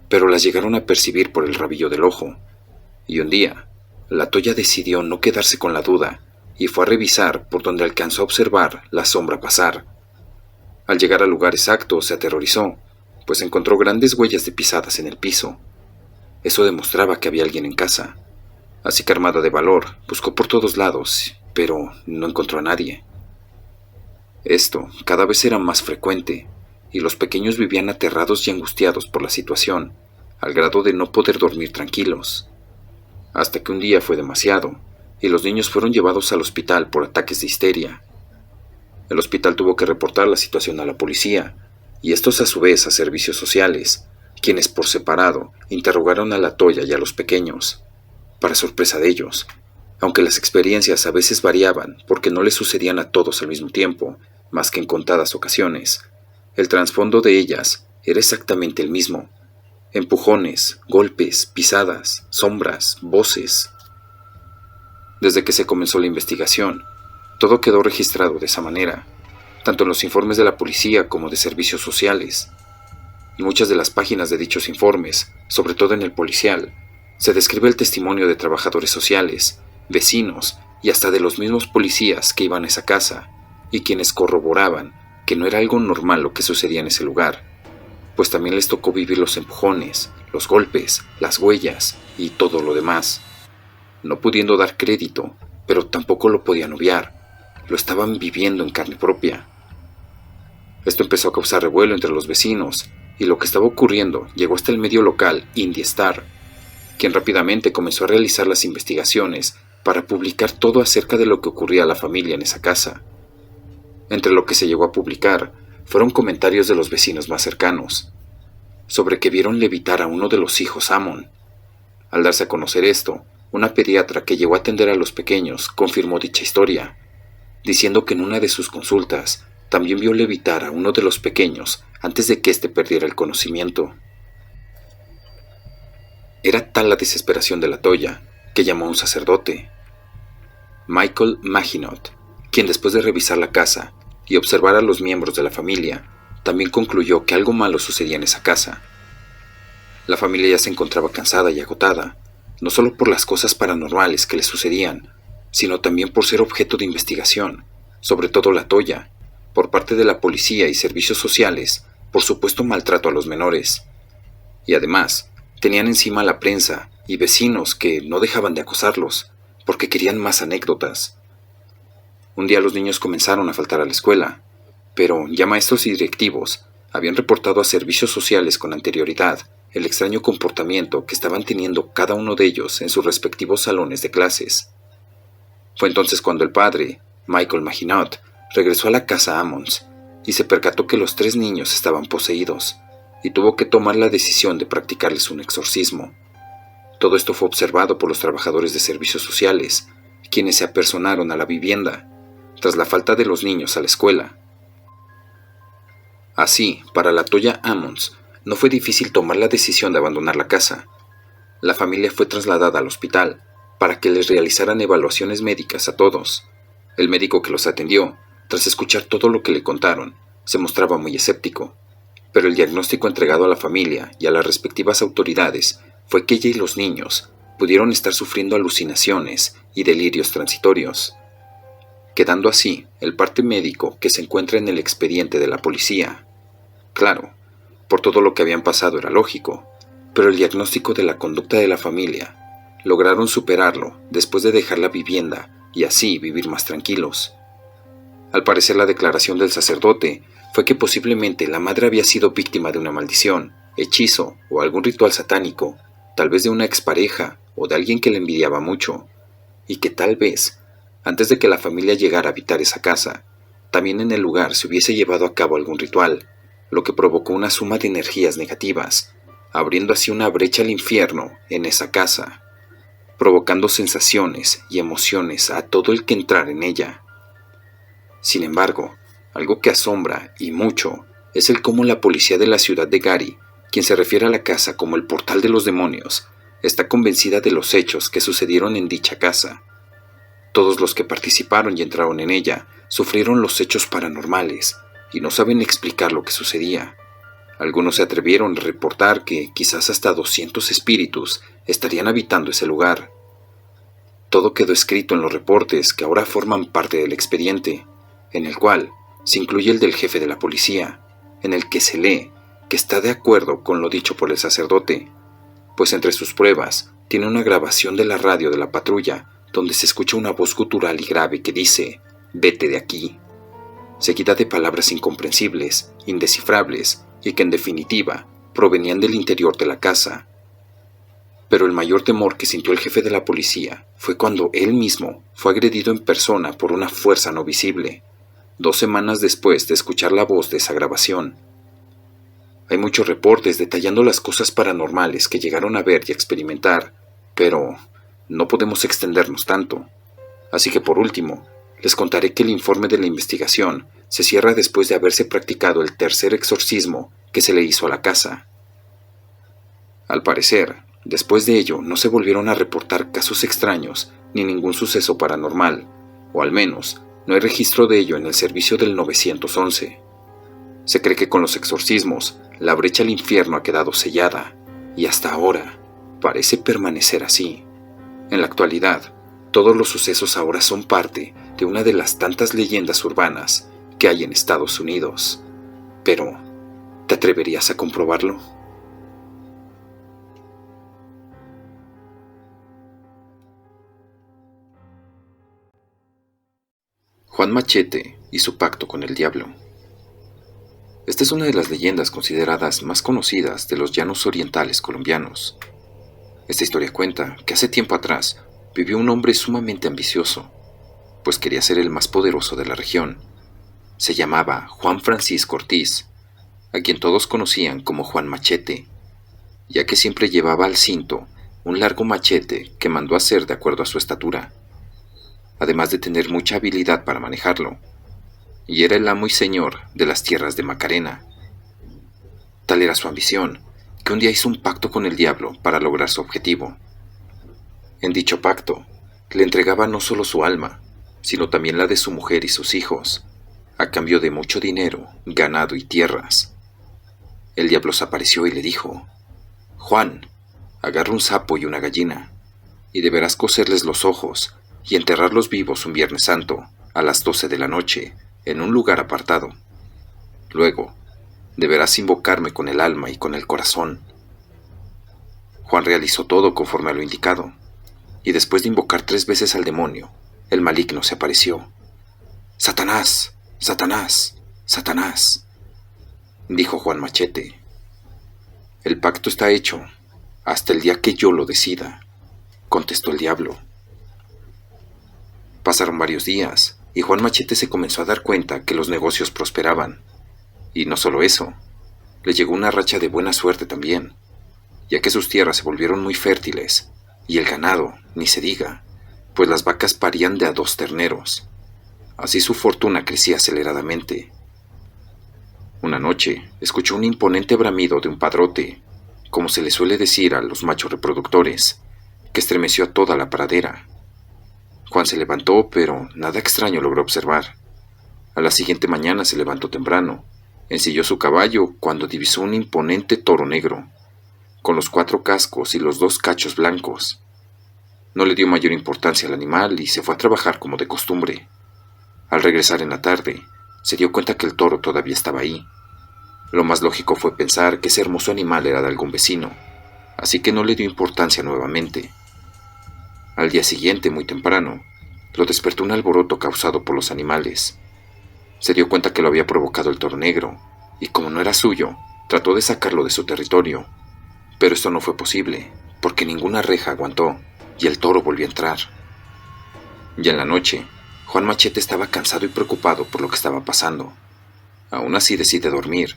pero las llegaron a percibir por el rabillo del ojo. Y un día, la Toya decidió no quedarse con la duda y fue a revisar por donde alcanzó a observar la sombra pasar. Al llegar al lugar exacto se aterrorizó, pues encontró grandes huellas de pisadas en el piso. Eso demostraba que había alguien en casa, así que armada de valor, buscó por todos lados, pero no encontró a nadie. Esto cada vez era más frecuente, y los pequeños vivían aterrados y angustiados por la situación, al grado de no poder dormir tranquilos. Hasta que un día fue demasiado, y los niños fueron llevados al hospital por ataques de histeria. El hospital tuvo que reportar la situación a la policía, y estos a su vez a servicios sociales, quienes por separado interrogaron a la Toya y a los pequeños. Para sorpresa de ellos, Aunque las experiencias a veces variaban porque no le sucedían a todos al mismo tiempo, más que en contadas ocasiones, el trasfondo de ellas era exactamente el mismo. Empujones, golpes, pisadas, sombras, voces. Desde que se comenzó la investigación, todo quedó registrado de esa manera, tanto en los informes de la policía como de servicios sociales. En muchas de las páginas de dichos informes, sobre todo en el policial, se describe el testimonio de trabajadores sociales, vecinos y hasta de los mismos policías que iban a esa casa y quienes corroboraban que no era algo normal lo que sucedía en ese lugar, pues también les tocó vivir los empujones, los golpes, las huellas y todo lo demás. No pudiendo dar crédito, pero tampoco lo podían obviar, lo estaban viviendo en carne propia. Esto empezó a causar revuelo entre los vecinos, y lo que estaba ocurriendo llegó hasta el medio local Indie Star, quien rápidamente comenzó a realizar las investigaciones para publicar todo acerca de lo que ocurría a la familia en esa casa. Entre lo que se llegó a publicar fueron comentarios de los vecinos más cercanos, sobre que vieron levitar a uno de los hijos Ammon. Al darse a conocer esto, una pediatra que llegó a atender a los pequeños confirmó dicha historia, diciendo que en una de sus consultas también vio levitar a uno de los pequeños antes de que éste perdiera el conocimiento. Era tal la desesperación de la Toya que llamó a un sacerdote, Michael Maginot, quien después de revisar la casa y observar a los miembros de la familia, también concluyó que algo malo sucedía en esa casa. La familia ya se encontraba cansada y agotada, no solo por las cosas paranormales que les sucedían, sino también por ser objeto de investigación, sobre todo la Toya, por parte de la policía y servicios sociales, por supuesto maltrato a los menores. Y además, tenían encima a la prensa y vecinos que no dejaban de acosarlos, porque querían más anécdotas. Un día los niños comenzaron a faltar a la escuela, pero ya maestros y directivos habían reportado a servicios sociales con anterioridad el extraño comportamiento que estaban teniendo cada uno de ellos en sus respectivos salones de clases. Fue entonces cuando el padre, Michael Maginot, regresó a la casa Ammons y se percató que los 3 niños estaban poseídos y tuvo que tomar la decisión de practicarles un exorcismo. Todo esto fue observado por los trabajadores de servicios sociales, quienes se apersonaron a la vivienda tras la falta de los niños a la escuela. Así, para la Toya Ammons, no fue difícil tomar la decisión de abandonar la casa. La familia fue trasladada al hospital para que les realizaran evaluaciones médicas a todos. El médico que los atendió, tras escuchar todo lo que le contaron, se mostraba muy escéptico, pero el diagnóstico entregado a la familia y a las respectivas autoridades fue que ella y los niños pudieron estar sufriendo alucinaciones y delirios transitorios, quedando así el parte médico que se encuentra en el expediente de la policía. Claro, por todo lo que habían pasado era lógico, pero el diagnóstico de la conducta de la familia lograron superarlo después de dejar la vivienda y así vivir más tranquilos. Al parecer, la declaración del sacerdote fue que posiblemente la madre había sido víctima de una maldición, hechizo o algún ritual satánico, tal vez de una expareja o de alguien que le envidiaba mucho, y que tal vez, antes de que la familia llegara a habitar esa casa, también en el lugar se hubiese llevado a cabo algún ritual, lo que provocó una suma de energías negativas, abriendo así una brecha al infierno en esa casa, provocando sensaciones y emociones a todo el que entrara en ella. Sin embargo, algo que asombra, y mucho, es el cómo la policía de la ciudad de Gary, quien se refiere a la casa como el portal de los demonios, está convencida de los hechos que sucedieron en dicha casa. Todos los que participaron y entraron en ella sufrieron los hechos paranormales y no saben explicar lo que sucedía. Algunos se atrevieron a reportar que quizás hasta 200 espíritus estarían habitando ese lugar. Todo quedó escrito en los reportes que ahora forman parte del expediente, en el cual se incluye el del jefe de la policía, en el que se lee que está de acuerdo con lo dicho por el sacerdote, pues entre sus pruebas tiene una grabación de la radio de la patrulla donde se escucha una voz gutural y grave que dice «Vete de aquí», seguida de palabras incomprensibles, indescifrables y que en definitiva provenían del interior de la casa. Pero el mayor temor que sintió el jefe de la policía fue cuando él mismo fue agredido en persona por una fuerza no visible, 2 semanas después de escuchar la voz de esa grabación. Hay muchos reportes detallando las cosas paranormales que llegaron a ver y experimentar, pero no podemos extendernos tanto. Así que por último, les contaré que el informe de la investigación se cierra después de haberse practicado el tercer exorcismo que se le hizo a la casa. Al parecer, después de ello no se volvieron a reportar casos extraños ni ningún suceso paranormal, o al menos no hay registro de ello en el servicio del 911. Se cree que con los exorcismos, la brecha al infierno ha quedado sellada, y hasta ahora parece permanecer así. En la actualidad, todos los sucesos ahora son parte de una de las tantas leyendas urbanas que hay en Estados Unidos. Pero, ¿te atreverías a comprobarlo? Juan Machete y su pacto con el diablo. Esta es una de las leyendas consideradas más conocidas de los llanos orientales colombianos. Esta historia cuenta que hace tiempo atrás vivió un hombre sumamente ambicioso, pues quería ser el más poderoso de la región. Se llamaba Juan Francisco Ortiz, a quien todos conocían como Juan Machete, ya que siempre llevaba al cinto un largo machete que mandó hacer de acuerdo a su estatura, además de tener mucha habilidad para manejarlo, y era el amo y señor de las tierras de Macarena. Tal era su ambición, que un día hizo un pacto con el diablo para lograr su objetivo. En dicho pacto, le entregaba no solo su alma, sino también la de su mujer y sus hijos, a cambio de mucho dinero, ganado y tierras. El diablo se apareció y le dijo: «Juan, agarra un sapo y una gallina, y deberás coserles los ojos y enterrarlos vivos un Viernes Santo, a las 12 de la noche, en un lugar apartado. Luego, deberás invocarme con el alma y con el corazón». Juan realizó todo conforme a lo indicado, y después de invocar 3 veces al demonio, el maligno se apareció. «Satanás, Satanás, Satanás», dijo Juan Machete. «El pacto está hecho, hasta el día que yo lo decida», contestó el diablo. Pasaron varios días, y Juan Machete se comenzó a dar cuenta que los negocios prosperaban. Y no solo eso, le llegó una racha de buena suerte también, ya que sus tierras se volvieron muy fértiles, y el ganado, ni se diga, pues las vacas parían de a 2 terneros. Así su fortuna crecía aceleradamente. Una noche, escuchó un imponente bramido de un padrote, como se le suele decir a los machos reproductores, que estremeció a toda la pradera. Juan se levantó, pero nada extraño logró observar. A la siguiente mañana se levantó temprano, ensilló su caballo cuando divisó un imponente toro negro, con los 4 cascos y los 2 cachos blancos. No le dio mayor importancia al animal y se fue a trabajar como de costumbre. Al regresar en la tarde, se dio cuenta que el toro todavía estaba ahí. Lo más lógico fue pensar que ese hermoso animal era de algún vecino, así que no le dio importancia nuevamente. Al día siguiente, muy temprano, lo despertó un alboroto causado por los animales. Se dio cuenta que lo había provocado el toro negro, y como no era suyo, trató de sacarlo de su territorio. Pero esto no fue posible, porque ninguna reja aguantó, y el toro volvió a entrar. Ya en la noche, Juan Machete estaba cansado y preocupado por lo que estaba pasando. Aún así decide dormir,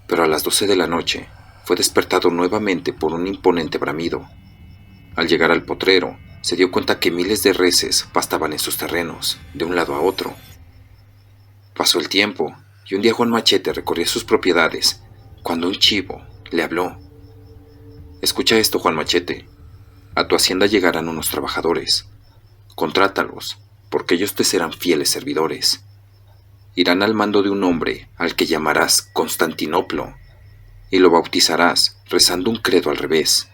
pero a las 12 de la noche fue despertado nuevamente por un imponente bramido. Al llegar al potrero, se dio cuenta que miles de reses pastaban en sus terrenos, de un lado a otro. Pasó el tiempo, y un día Juan Machete recorría sus propiedades, cuando un chivo le habló. «Escucha esto, Juan Machete. A tu hacienda llegarán unos trabajadores. Contrátalos, porque ellos te serán fieles servidores. Irán al mando de un hombre al que llamarás Constantinoplo, y lo bautizarás rezando un credo al revés.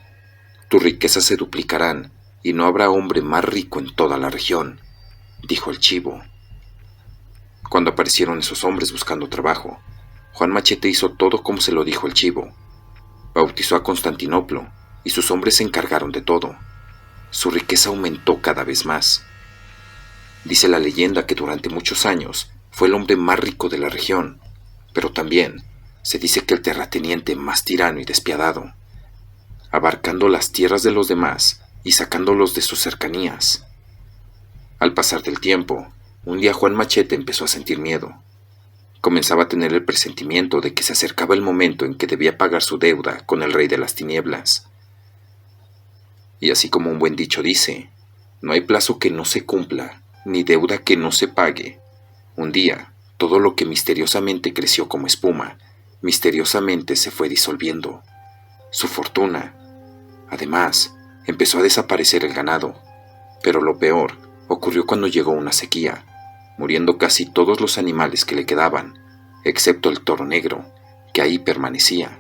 Tus riquezas se duplicarán, y no habrá hombre más rico en toda la región», dijo el chivo. Cuando aparecieron esos hombres buscando trabajo, Juan Machete hizo todo como se lo dijo el chivo. Bautizó a Constantinoplo, y sus hombres se encargaron de todo. Su riqueza aumentó cada vez más. Dice la leyenda que durante muchos años fue el hombre más rico de la región, pero también se dice que el terrateniente más tirano y despiadado, abarcando las tierras de los demás y sacándolos de sus cercanías. Al pasar del tiempo, un día Juan Machete empezó a sentir miedo. Comenzaba a tener el presentimiento de que se acercaba el momento en que debía pagar su deuda con el rey de las tinieblas. Y así como un buen dicho dice, No hay plazo que no se cumpla, ni deuda que no se pague. Un día, todo lo que misteriosamente creció como espuma, misteriosamente se fue disolviendo. Su fortuna. Además, empezó a desaparecer el ganado. Pero lo peor ocurrió cuando llegó una sequía, muriendo casi todos los animales que le quedaban, excepto el toro negro, que ahí permanecía.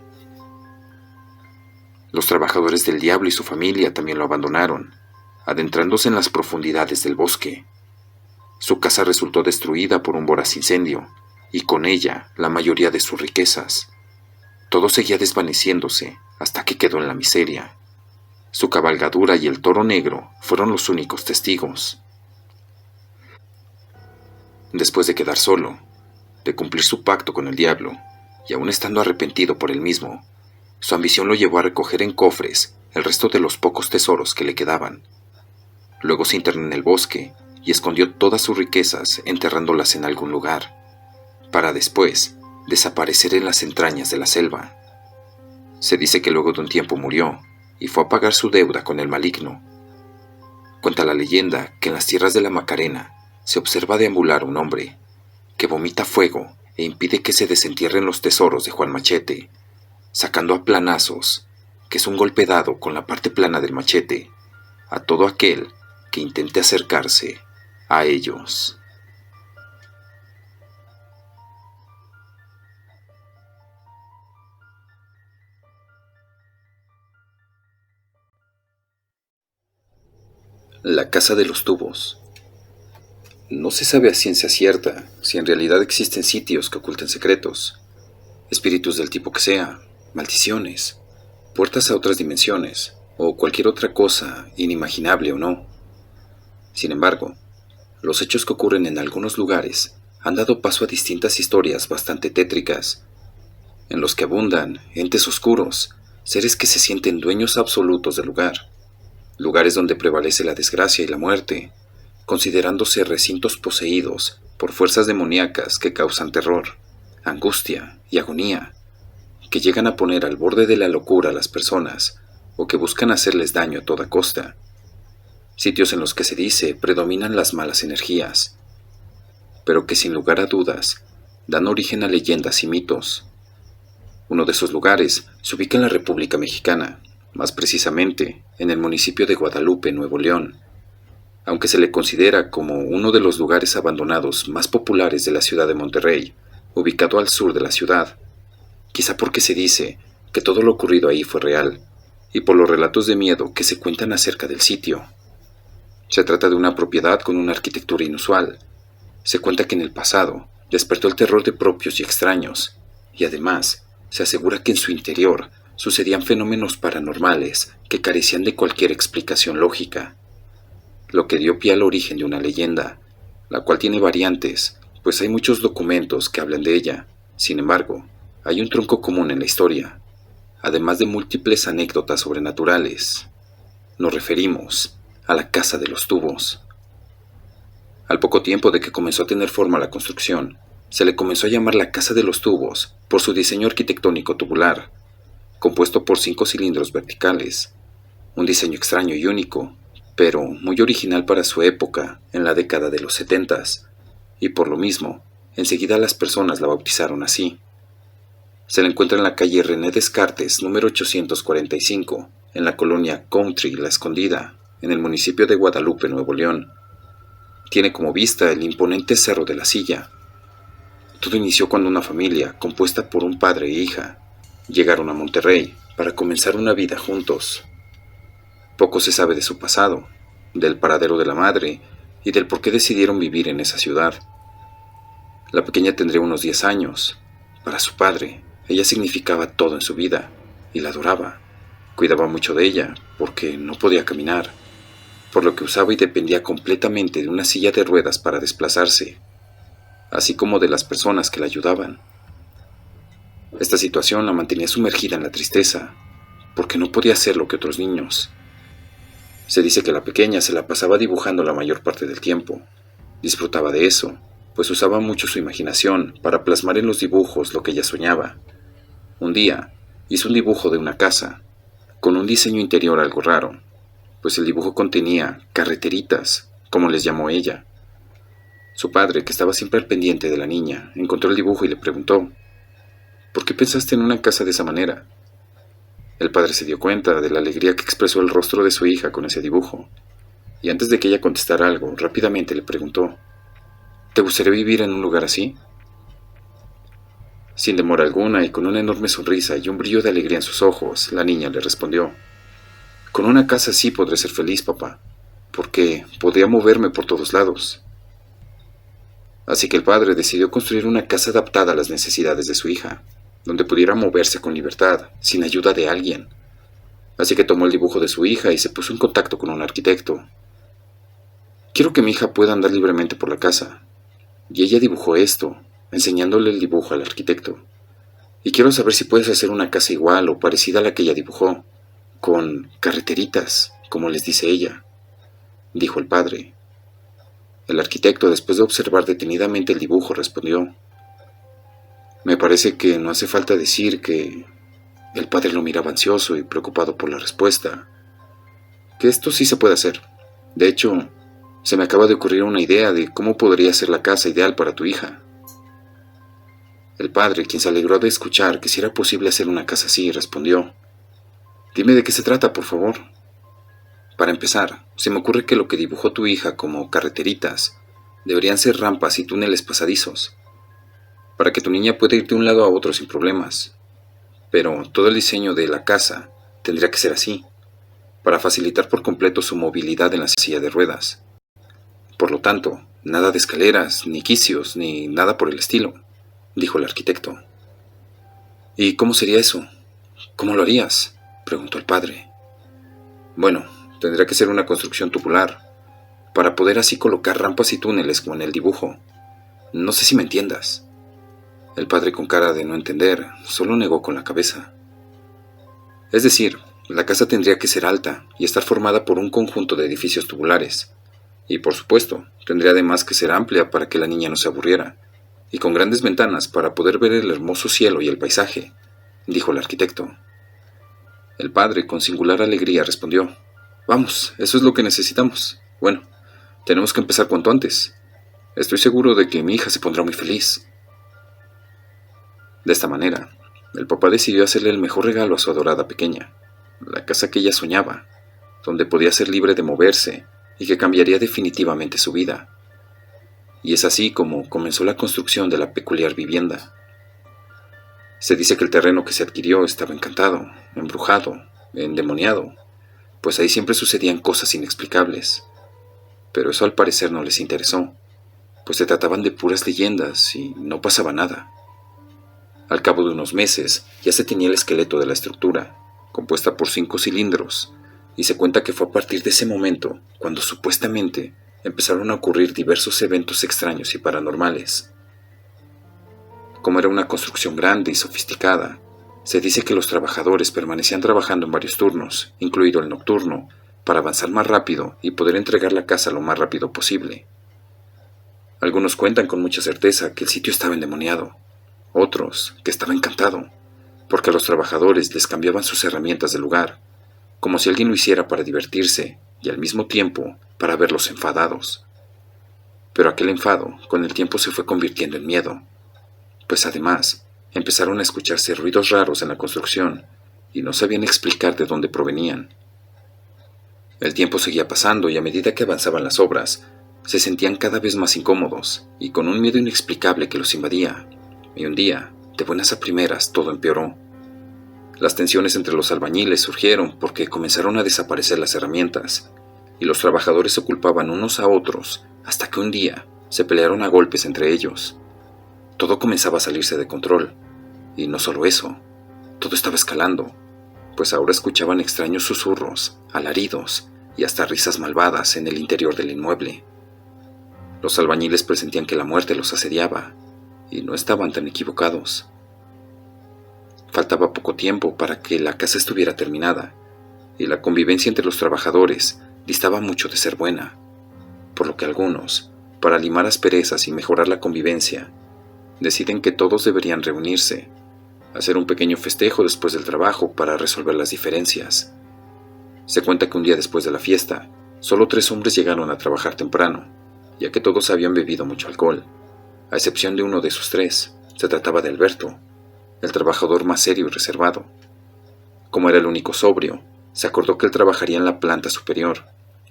Los trabajadores del diablo y su familia también lo abandonaron, adentrándose en las profundidades del bosque. Su casa resultó destruida por un voraz incendio, y con ella la mayoría de sus riquezas. Todo seguía desvaneciéndose hasta que quedó en la miseria. Su cabalgadura y el toro negro fueron los únicos testigos. Después de quedar solo, de cumplir su pacto con el diablo, y aún estando arrepentido por él mismo, su ambición lo llevó a recoger en cofres el resto de los pocos tesoros que le quedaban. Luego se internó en el bosque y escondió todas sus riquezas enterrándolas en algún lugar, para después desaparecer en las entrañas de la selva. Se dice que luego de un tiempo murió y fue a pagar su deuda con el maligno. Cuenta la leyenda que en las tierras de la Macarena se observa deambular un hombre que vomita fuego e impide que se desentierren los tesoros de Juan Machete, sacando a planazos, que es un golpe dado con la parte plana del machete, a todo aquel que intente acercarse a ellos. La casa de los tubos. No se sabe a ciencia cierta si en realidad existen sitios que oculten secretos, espíritus del tipo que sea, maldiciones, puertas a otras dimensiones o cualquier otra cosa, inimaginable o no. Sin embargo, los hechos que ocurren en algunos lugares han dado paso a distintas historias bastante tétricas, en los que abundan entes oscuros, seres que se sienten dueños absolutos del lugar, lugares donde prevalece la desgracia y la muerte, considerándose recintos poseídos por fuerzas demoníacas que causan terror, angustia y agonía, que llegan a poner al borde de la locura a las personas o que buscan hacerles daño a toda costa. Sitios en los que se dice predominan las malas energías, pero que sin lugar a dudas dan origen a leyendas y mitos. Uno de esos lugares se ubica en la República Mexicana, más precisamente en el municipio de Guadalupe, Nuevo León, aunque se le considera como uno de los lugares abandonados más populares de la ciudad de Monterrey, ubicado al sur de la ciudad, quizá porque se dice que todo lo ocurrido ahí fue real, y por los relatos de miedo que se cuentan acerca del sitio. Se trata de una propiedad con una arquitectura inusual. Se cuenta que en el pasado despertó el terror de propios y extraños, y además se asegura que en su interior sucedían fenómenos paranormales que carecían de cualquier explicación lógica, lo que dio pie al origen de una leyenda, la cual tiene variantes, pues hay muchos documentos que hablan de ella. Sin embargo, hay un tronco común en la historia, además de múltiples anécdotas sobrenaturales. Nos referimos a la Casa de los Tubos. Al poco tiempo de que comenzó a tener forma la construcción, se le comenzó a llamar la Casa de los Tubos por su diseño arquitectónico tubular, compuesto por 5 cilindros verticales, un diseño extraño y único, pero muy original para su época, en la década de los 70s, y por lo mismo, enseguida las personas la bautizaron así. Se la encuentra en la calle René Descartes, número 845, en la colonia Country La Escondida, en el municipio de Guadalupe, Nuevo León. Tiene como vista el imponente Cerro de la Silla. Todo inició cuando una familia, compuesta por un padre e hija, llegaron a Monterrey para comenzar una vida juntos. Poco se sabe de su pasado, del paradero de la madre y del por qué decidieron vivir en esa ciudad. La pequeña tendría unos 10 años. Para su padre, ella significaba todo en su vida y la adoraba. Cuidaba mucho de ella porque no podía caminar, por lo que usaba y dependía completamente de una silla de ruedas para desplazarse, así como de las personas que la ayudaban. Esta situación la mantenía sumergida en la tristeza, porque no podía hacer lo que otros niños. Se dice que la pequeña se la pasaba dibujando la mayor parte del tiempo. Disfrutaba de eso, pues usaba mucho su imaginación para plasmar en los dibujos lo que ella soñaba. Un día, hizo un dibujo de una casa, con un diseño interior algo raro, pues el dibujo contenía carreteritas, como les llamó ella. Su padre, que estaba siempre al pendiente de la niña, encontró el dibujo y le preguntó: ¿por qué pensaste en una casa de esa manera? El padre se dio cuenta de la alegría que expresó el rostro de su hija con ese dibujo, y antes de que ella contestara algo, rápidamente le preguntó: ¿te gustaría vivir en un lugar así? Sin demora alguna y con una enorme sonrisa y un brillo de alegría en sus ojos, la niña le respondió: con una casa así podré ser feliz, papá, porque podría moverme por todos lados. Así que el padre decidió construir una casa adaptada a las necesidades de su hija, donde pudiera moverse con libertad, sin ayuda de alguien. Así que tomó el dibujo de su hija y se puso en contacto con un arquitecto. Quiero que mi hija pueda andar libremente por la casa. Y ella dibujó esto, enseñándole el dibujo al arquitecto. Y quiero saber si puedes hacer una casa igual o parecida a la que ella dibujó, con carreteritas, como les dice ella, dijo el padre. El arquitecto, después de observar detenidamente el dibujo, respondió: me parece que no hace falta decir que... El padre lo miraba ansioso y preocupado por la respuesta. Que esto sí se puede hacer. De hecho, se me acaba de ocurrir una idea de cómo podría ser la casa ideal para tu hija. El padre, quien se alegró de escuchar que si era posible hacer una casa así, respondió: dime de qué se trata, por favor. Para empezar, se me ocurre que lo que dibujó tu hija como carreteritas deberían ser rampas y túneles pasadizos, para que tu niña pueda ir de un lado a otro sin problemas. Pero todo el diseño de la casa tendría que ser así, para facilitar por completo su movilidad en la silla de ruedas. Por lo tanto, nada de escaleras, ni quicios, ni nada por el estilo, dijo el arquitecto. ¿Y cómo sería eso? ¿Cómo lo harías?, preguntó el padre. Bueno, tendría que ser una construcción tubular, para poder así colocar rampas y túneles como en el dibujo. No sé si me entiendas. El padre, con cara de no entender, solo negó con la cabeza. Es decir, la casa tendría que ser alta y estar formada por un conjunto de edificios tubulares. Y por supuesto, tendría además que ser amplia para que la niña no se aburriera, y con grandes ventanas para poder ver el hermoso cielo y el paisaje, dijo el arquitecto. El padre, con singular alegría, respondió: vamos, eso es lo que necesitamos. Bueno, tenemos que empezar cuanto antes. Estoy seguro de que mi hija se pondrá muy feliz. De esta manera, el papá decidió hacerle el mejor regalo a su adorada pequeña, la casa que ella soñaba, donde podía ser libre de moverse y que cambiaría definitivamente su vida. Y es así como comenzó la construcción de la peculiar vivienda. Se dice que el terreno que se adquirió estaba encantado, embrujado, endemoniado, pues ahí siempre sucedían cosas inexplicables. Pero eso al parecer no les interesó, pues se trataban de puras leyendas y no pasaba nada. Al cabo de unos meses ya se tenía el esqueleto de la estructura, compuesta por 5 cilindros, y se cuenta que fue a partir de ese momento cuando supuestamente empezaron a ocurrir diversos eventos extraños y paranormales. Como era una construcción grande y sofisticada, se dice que los trabajadores permanecían trabajando en varios turnos, incluido el nocturno, para avanzar más rápido y poder entregar la casa lo más rápido posible. Algunos cuentan con mucha certeza que el sitio estaba endemoniado, otros que estaba encantado, porque a los trabajadores les cambiaban sus herramientas de lugar, como si alguien lo hiciera para divertirse y al mismo tiempo para verlos enfadados. Pero aquel enfado con el tiempo se fue convirtiendo en miedo, pues además empezaron a escucharse ruidos raros en la construcción y no sabían explicar de dónde provenían. El tiempo seguía pasando y a medida que avanzaban las obras, se sentían cada vez más incómodos y con un miedo inexplicable que los invadía. Y un día, de buenas a primeras, todo empeoró. Las tensiones entre los albañiles surgieron porque comenzaron a desaparecer las herramientas, y los trabajadores se culpaban unos a otros hasta que un día se pelearon a golpes entre ellos. Todo comenzaba a salirse de control, y no solo eso, todo estaba escalando, pues ahora escuchaban extraños susurros, alaridos y hasta risas malvadas en el interior del inmueble. Los albañiles presentían que la muerte los asediaba, y no estaban tan equivocados. Faltaba poco tiempo para que la casa estuviera terminada, y la convivencia entre los trabajadores distaba mucho de ser buena, por lo que algunos, para limar asperezas y mejorar la convivencia, deciden que todos deberían reunirse, hacer un pequeño festejo después del trabajo para resolver las diferencias. Se cuenta que un día después de la fiesta, solo 3 hombres llegaron a trabajar temprano, ya que todos habían bebido mucho alcohol, a excepción de uno de esos 3. Se trataba de Alberto, el trabajador más serio y reservado. Como era el único sobrio, se acordó que él trabajaría en la planta superior,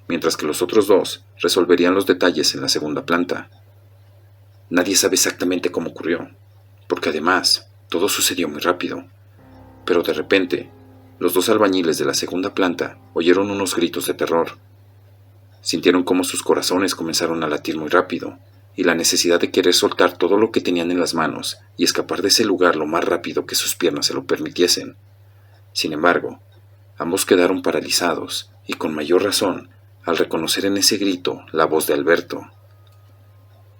mientras que los otros 2 resolverían los detalles en la segunda planta. Nadie sabe exactamente cómo ocurrió, porque además todo sucedió muy rápido, pero de repente, los 2 albañiles de la segunda planta oyeron unos gritos de terror. Sintieron cómo sus corazones comenzaron a latir muy rápido, y la necesidad de querer soltar todo lo que tenían en las manos y escapar de ese lugar lo más rápido que sus piernas se lo permitiesen. Sin embargo, ambos quedaron paralizados, y con mayor razón, al reconocer en ese grito la voz de Alberto.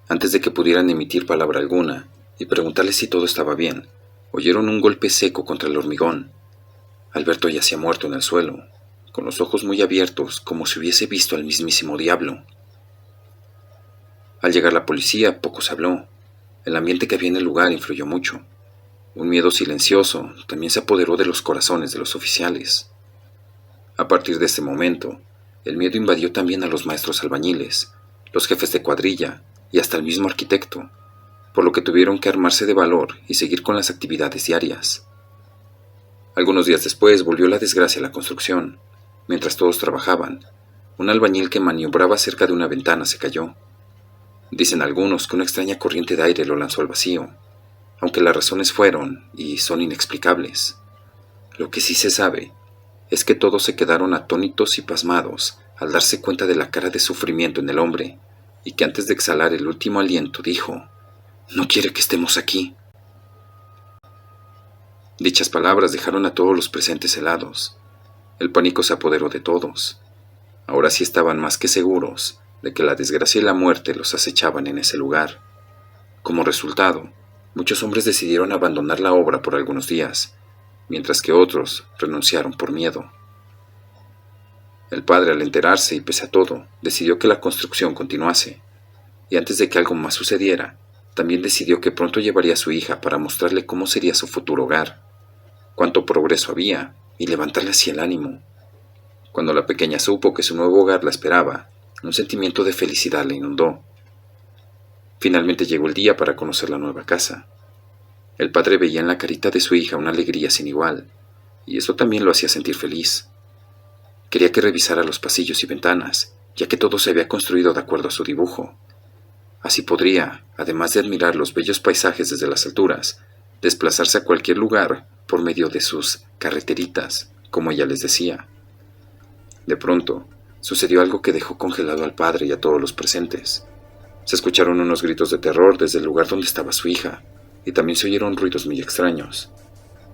Antes de que pudieran emitir palabra alguna y preguntarle si todo estaba bien, oyeron un golpe seco contra el hormigón. Alberto yacía muerto en el suelo, con los ojos muy abiertos como si hubiese visto al mismísimo diablo. Al llegar la policía, poco se habló. El ambiente que había en el lugar influyó mucho. Un miedo silencioso también se apoderó de los corazones de los oficiales. A partir de ese momento, el miedo invadió también a los maestros albañiles, los jefes de cuadrilla y hasta el mismo arquitecto, por lo que tuvieron que armarse de valor y seguir con las actividades diarias. Algunos días después volvió la desgracia a la construcción. Mientras todos trabajaban, un albañil que maniobraba cerca de una ventana se cayó. Dicen algunos que una extraña corriente de aire lo lanzó al vacío, aunque las razones fueron y son inexplicables. Lo que sí se sabe es que todos se quedaron atónitos y pasmados al darse cuenta de la cara de sufrimiento en el hombre, y que antes de exhalar el último aliento dijo: «No quiere que estemos aquí». Dichas palabras dejaron a todos los presentes helados. El pánico se apoderó de todos. Ahora sí estaban más que seguros de que la desgracia y la muerte los acechaban en ese lugar. Como resultado, muchos hombres decidieron abandonar la obra por algunos días, mientras que otros renunciaron por miedo. El padre, al enterarse y pese a todo, decidió que la construcción continuase, y antes de que algo más sucediera, también decidió que pronto llevaría a su hija para mostrarle cómo sería su futuro hogar, cuánto progreso había, y levantarle así el ánimo. Cuando la pequeña supo que su nuevo hogar la esperaba, un sentimiento de felicidad la inundó. Finalmente llegó el día para conocer la nueva casa. El padre veía en la carita de su hija una alegría sin igual, y eso también lo hacía sentir feliz. Quería que revisara los pasillos y ventanas, ya que todo se había construido de acuerdo a su dibujo. Así podría, además de admirar los bellos paisajes desde las alturas, desplazarse a cualquier lugar por medio de sus carreteritas, como ella les decía. De pronto, sucedió algo que dejó congelado al padre y a todos los presentes. Se escucharon unos gritos de terror desde el lugar donde estaba su hija, y también se oyeron ruidos muy extraños,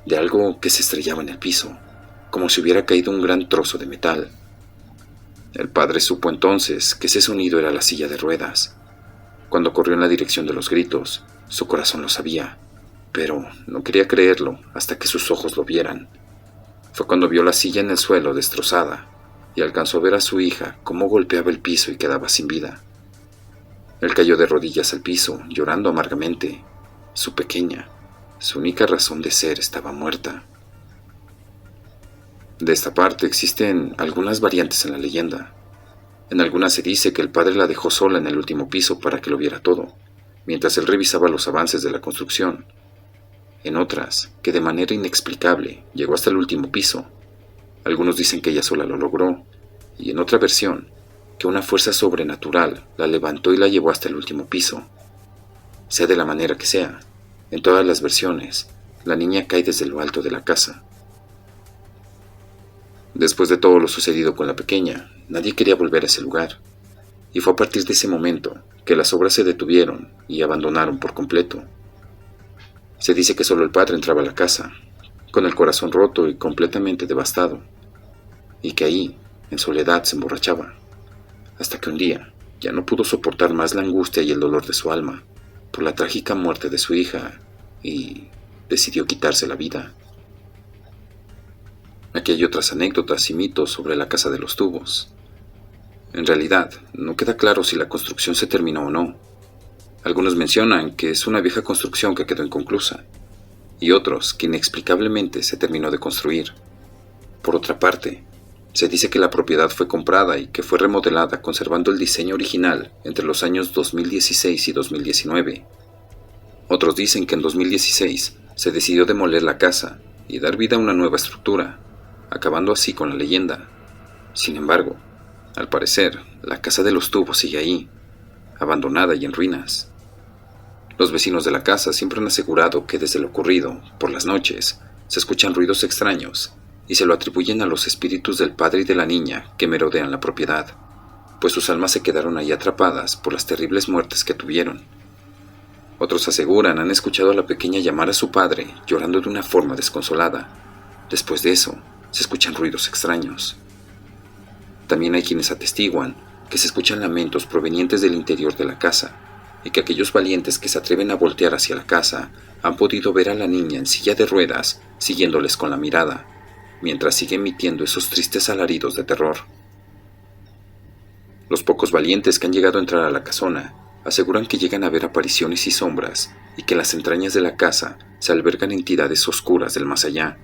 de algo que se estrellaba en el piso, como si hubiera caído un gran trozo de metal. El padre supo entonces que ese sonido era la silla de ruedas. Cuando corrió en la dirección de los gritos, su corazón lo sabía, pero no quería creerlo hasta que sus ojos lo vieran. Fue cuando vio la silla en el suelo destrozada, y alcanzó a ver a su hija cómo golpeaba el piso y quedaba sin vida. Él cayó de rodillas al piso, llorando amargamente. Su pequeña, su única razón de ser, estaba muerta. De esta parte existen algunas variantes en la leyenda. En algunas se dice que el padre la dejó sola en el último piso para que lo viera todo, mientras él revisaba los avances de la construcción. En otras, que de manera inexplicable llegó hasta el último piso. Algunos dicen que ella sola lo logró, y en otra versión, que una fuerza sobrenatural la levantó y la llevó hasta el último piso. Sea de la manera que sea, en todas las versiones, la niña cae desde lo alto de la casa. Después de todo lo sucedido con la pequeña, nadie quería volver a ese lugar, y fue a partir de ese momento que las obras se detuvieron y abandonaron por completo. Se dice que solo el padre entraba a la casa, con el corazón roto y completamente devastado, y que ahí, en soledad, se emborrachaba, hasta que un día ya no pudo soportar más la angustia y el dolor de su alma por la trágica muerte de su hija y decidió quitarse la vida. Aquí hay otras anécdotas y mitos sobre la casa de los tubos. En realidad, no queda claro si la construcción se terminó o no. Algunos mencionan que es una vieja construcción que quedó inconclusa, y otros que inexplicablemente se terminó de construir. Por otra parte, Se dice que la propiedad fue comprada y que fue remodelada conservando el diseño original entre los años 2016 y 2019. Otros dicen que en 2016 se decidió demoler la casa y dar vida a una nueva estructura, acabando así con la leyenda. Sin embargo, al parecer, la casa de los Tubos sigue ahí, abandonada y en ruinas. Los vecinos de la casa siempre han asegurado que desde lo ocurrido, por las noches, se escuchan ruidos extraños y se lo atribuyen a los espíritus del padre y de la niña que merodean la propiedad, pues sus almas se quedaron ahí atrapadas por las terribles muertes que tuvieron. Otros aseguran han escuchado a la pequeña llamar a su padre llorando de una forma desconsolada. Después de eso, se escuchan ruidos extraños. También hay quienes atestiguan que se escuchan lamentos provenientes del interior de la casa y que aquellos valientes que se atreven a voltear hacia la casa han podido ver a la niña en silla de ruedas siguiéndoles con la mirada, mientras sigue emitiendo esos tristes alaridos de terror. Los pocos valientes que han llegado a entrar a la casona aseguran que llegan a ver apariciones y sombras y que en las entrañas de la casa se albergan entidades oscuras del más allá.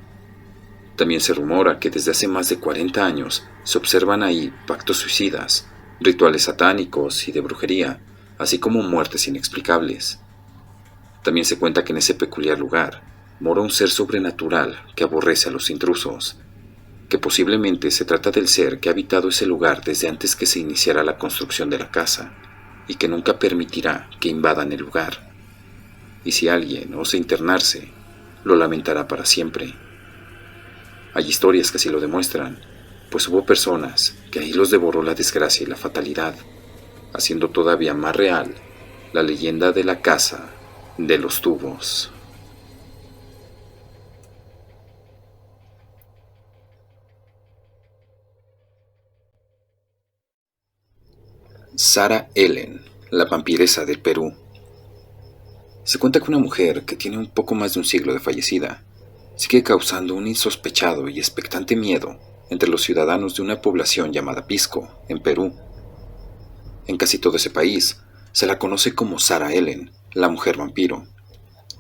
También se rumora que desde hace más de 40 años se observan ahí pactos suicidas, rituales satánicos y de brujería, así como muertes inexplicables. También se cuenta que en ese peculiar lugar mora un ser sobrenatural que aborrece a los intrusos, que posiblemente se trata del ser que ha habitado ese lugar desde antes que se iniciara la construcción de la casa y que nunca permitirá que invadan el lugar. Y si alguien osa internarse, lo lamentará para siempre. Hay historias que así lo demuestran, pues hubo personas que ahí los devoró la desgracia y la fatalidad, haciendo todavía más real la leyenda de la casa de los Tubos. Sarah Ellen, la vampiresa del Perú. Se cuenta que una mujer que tiene un poco más de un siglo de fallecida sigue causando un insospechado y expectante miedo entre los ciudadanos de una población llamada Pisco, en Perú. En casi todo ese país se la conoce como Sarah Ellen, la mujer vampiro.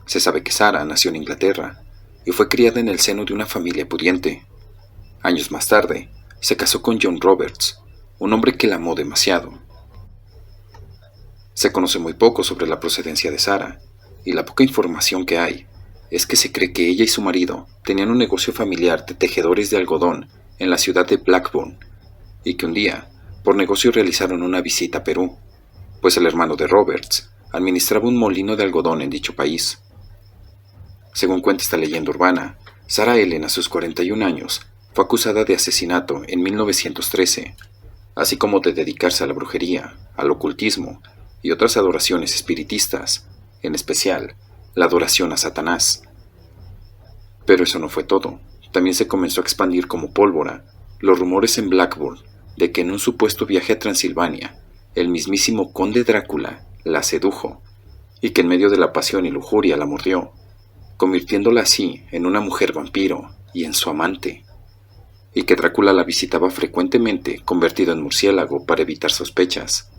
Se sabe que Sarah nació en Inglaterra y fue criada en el seno de una familia pudiente. Años más tarde, se casó con John Roberts, un hombre que la amó demasiado. Se conoce muy poco sobre la procedencia de Sarah, y la poca información que hay es que se cree que ella y su marido tenían un negocio familiar de tejedores de algodón en la ciudad de Blackburn, y que un día, por negocio, realizaron una visita a Perú, pues el hermano de Roberts administraba un molino de algodón en dicho país. Según cuenta esta leyenda urbana, Sarah Ellen, a sus 41 años, fue acusada de asesinato en 1913, así como de dedicarse a la brujería, al ocultismo y otras adoraciones espiritistas, en especial la adoración a Satanás. Pero eso no fue todo. También se comenzó a expandir como pólvora los rumores en Blackburn de que en un supuesto viaje a Transilvania, el mismísimo conde Drácula la sedujo y que en medio de la pasión y lujuria la mordió, convirtiéndola así en una mujer vampiro y en su amante, y que Drácula la visitaba frecuentemente convertido en murciélago para evitar sospechas.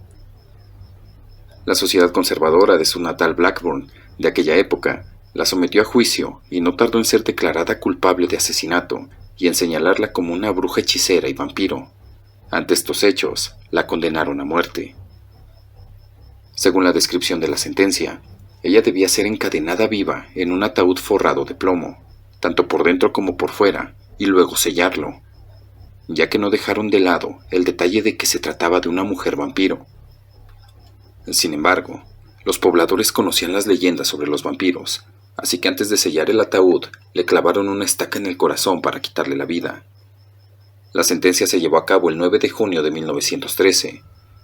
La sociedad conservadora de su natal Blackburn de aquella época la sometió a juicio y no tardó en ser declarada culpable de asesinato y en señalarla como una bruja hechicera y vampiro. Ante estos hechos, la condenaron a muerte. Según la descripción de la sentencia, ella debía ser encadenada viva en un ataúd forrado de plomo, tanto por dentro como por fuera, y luego sellarlo, ya que no dejaron de lado el detalle de que se trataba de una mujer vampiro. Sin embargo, los pobladores conocían las leyendas sobre los vampiros, así que antes de sellar el ataúd, le clavaron una estaca en el corazón para quitarle la vida. La sentencia se llevó a cabo el 9 de junio de 1913,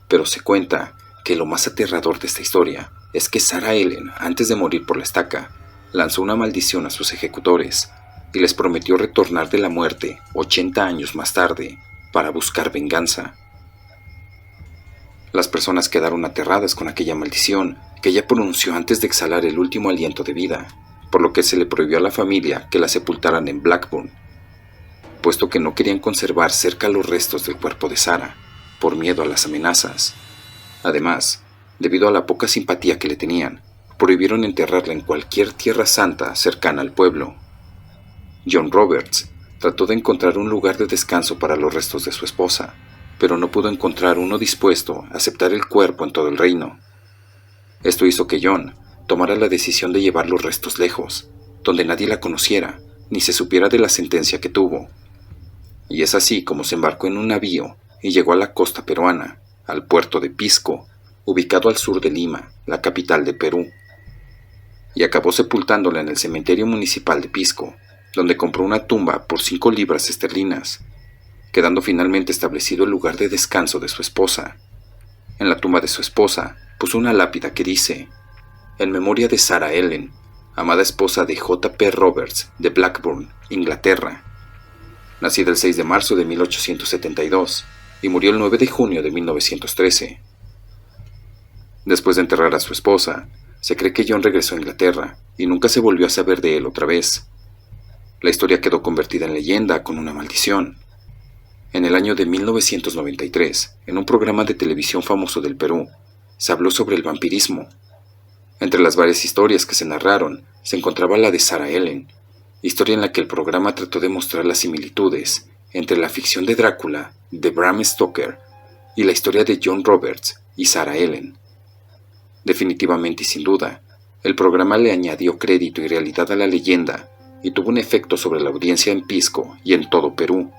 pero se cuenta que lo más aterrador de esta historia es que Sarah Ellen, antes de morir por la estaca, lanzó una maldición a sus ejecutores y les prometió retornar de la muerte 80 años más tarde para buscar venganza. Las personas quedaron aterradas con aquella maldición que ella pronunció antes de exhalar el último aliento de vida, por lo que se le prohibió a la familia que la sepultaran en Blackburn, puesto que no querían conservar cerca los restos del cuerpo de Sarah, por miedo a las amenazas. Además, debido a la poca simpatía que le tenían, prohibieron enterrarla en cualquier tierra santa cercana al pueblo. John Roberts trató de encontrar un lugar de descanso para los restos de su esposa, pero no pudo encontrar uno dispuesto a aceptar el cuerpo en todo el reino. Esto hizo que John tomara la decisión de llevar los restos lejos, donde nadie la conociera ni se supiera de la sentencia que tuvo. Y es así como se embarcó en un navío y llegó a la costa peruana, al puerto de Pisco, ubicado al sur de Lima, la capital de Perú. Y acabó sepultándola en el cementerio municipal de Pisco, donde compró una tumba por 5 libras esterlinas, quedando finalmente establecido el lugar de descanso de su esposa. En la tumba de su esposa puso una lápida que dice: en memoria de Sarah Ellen, amada esposa de J. P. Roberts de Blackburn, Inglaterra, nacida el 6 de marzo de 1872 y murió el 9 de junio de 1913. Después de enterrar a su esposa, se cree que John regresó a Inglaterra y nunca se volvió a saber de él otra vez. La historia quedó convertida en leyenda con una maldición. En el año de 1993, en un programa de televisión famoso del Perú, se habló sobre el vampirismo. Entre las varias historias que se narraron, se encontraba la de Sarah Ellen, historia en la que el programa trató de mostrar las similitudes entre la ficción de Drácula, de Bram Stoker, y la historia de John Roberts y Sarah Ellen. Definitivamente y sin duda, el programa le añadió crédito y realidad a la leyenda y tuvo un efecto sobre la audiencia en Pisco y en todo Perú,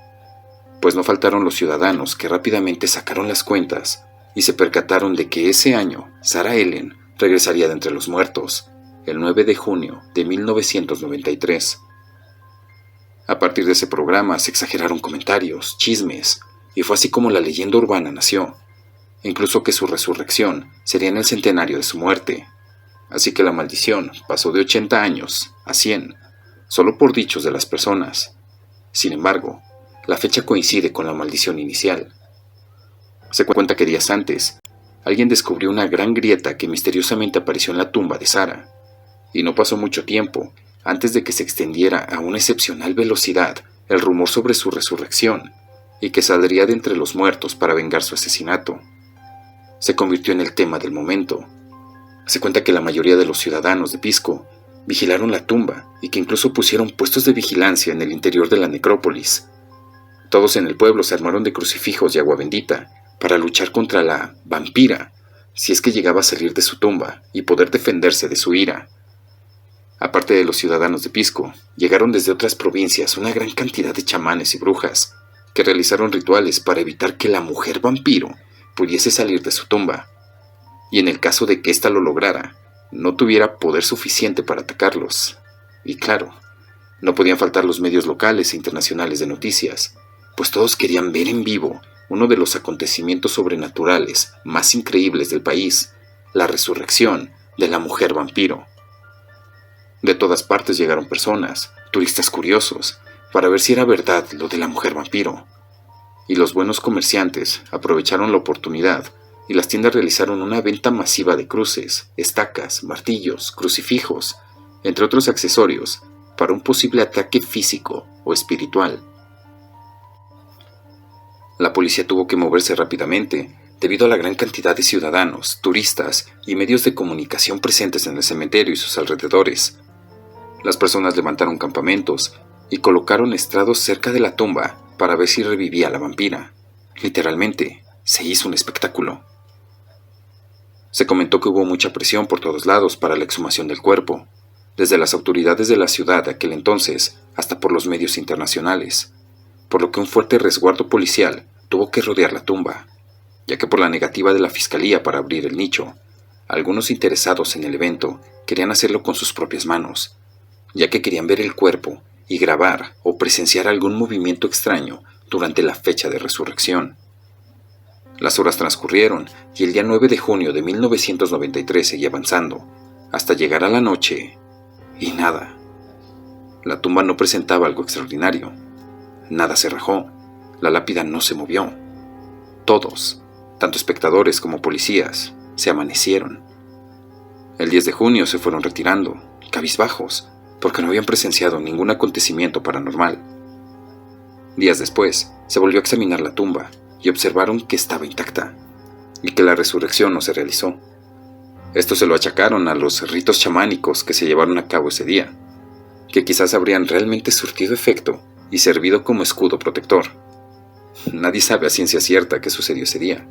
pues no faltaron los ciudadanos que rápidamente sacaron las cuentas y se percataron de que ese año Sarah Ellen regresaría de entre los muertos, el 9 de junio de 1993. A partir de ese programa se exageraron comentarios, chismes, y fue así como la leyenda urbana nació, incluso que su resurrección sería en el centenario de su muerte. Así que la maldición pasó de 80 años a 100, solo por dichos de las personas. Sin embargo, la fecha coincide con la maldición inicial. Se cuenta que días antes, alguien descubrió una gran grieta que misteriosamente apareció en la tumba de Sarah, y no pasó mucho tiempo antes de que se extendiera a una excepcional velocidad el rumor sobre su resurrección y que saldría de entre los muertos para vengar su asesinato. Se convirtió en el tema del momento. Se cuenta que la mayoría de los ciudadanos de Pisco vigilaron la tumba y que incluso pusieron puestos de vigilancia en el interior de la necrópolis. Todos en el pueblo se armaron de crucifijos y agua bendita para luchar contra la vampira, si es que llegaba a salir de su tumba y poder defenderse de su ira. Aparte de los ciudadanos de Pisco, llegaron desde otras provincias una gran cantidad de chamanes y brujas que realizaron rituales para evitar que la mujer vampiro pudiese salir de su tumba, y en el caso de que ésta lo lograra, no tuviera poder suficiente para atacarlos. Y claro, no podían faltar los medios locales e internacionales de noticias, pues todos querían ver en vivo uno de los acontecimientos sobrenaturales más increíbles del país, la resurrección de la mujer vampiro. De todas partes llegaron personas, turistas curiosos, para ver si era verdad lo de la mujer vampiro. Y los buenos comerciantes aprovecharon la oportunidad y las tiendas realizaron una venta masiva de cruces, estacas, martillos, crucifijos, entre otros accesorios, para un posible ataque físico o espiritual. La policía tuvo que moverse rápidamente debido a la gran cantidad de ciudadanos, turistas y medios de comunicación presentes en el cementerio y sus alrededores. Las personas levantaron campamentos y colocaron estrados cerca de la tumba para ver si revivía la vampira. Literalmente, se hizo un espectáculo. Se comentó que hubo mucha presión por todos lados para la exhumación del cuerpo, desde las autoridades de la ciudad de aquel entonces hasta por los medios internacionales, por lo que un fuerte resguardo policial tuvo que rodear la tumba, ya que por la negativa de la fiscalía para abrir el nicho, algunos interesados en el evento querían hacerlo con sus propias manos, ya que querían ver el cuerpo y grabar o presenciar algún movimiento extraño durante la fecha de resurrección. Las horas transcurrieron y el día 9 de junio de 1993 seguía avanzando, hasta llegar a la noche, y nada. La tumba no presentaba algo extraordinario. Nada se rajó, la lápida no se movió. Todos, tanto espectadores como policías, se amanecieron. El 10 de junio se fueron retirando, cabizbajos, porque no habían presenciado ningún acontecimiento paranormal. Días después, se volvió a examinar la tumba y observaron que estaba intacta y que la resurrección no se realizó. Esto se lo achacaron a los ritos chamánicos que se llevaron a cabo ese día, que quizás habrían realmente surtido efecto y servido como escudo protector. Nadie sabe a ciencia cierta qué sucedió ese día,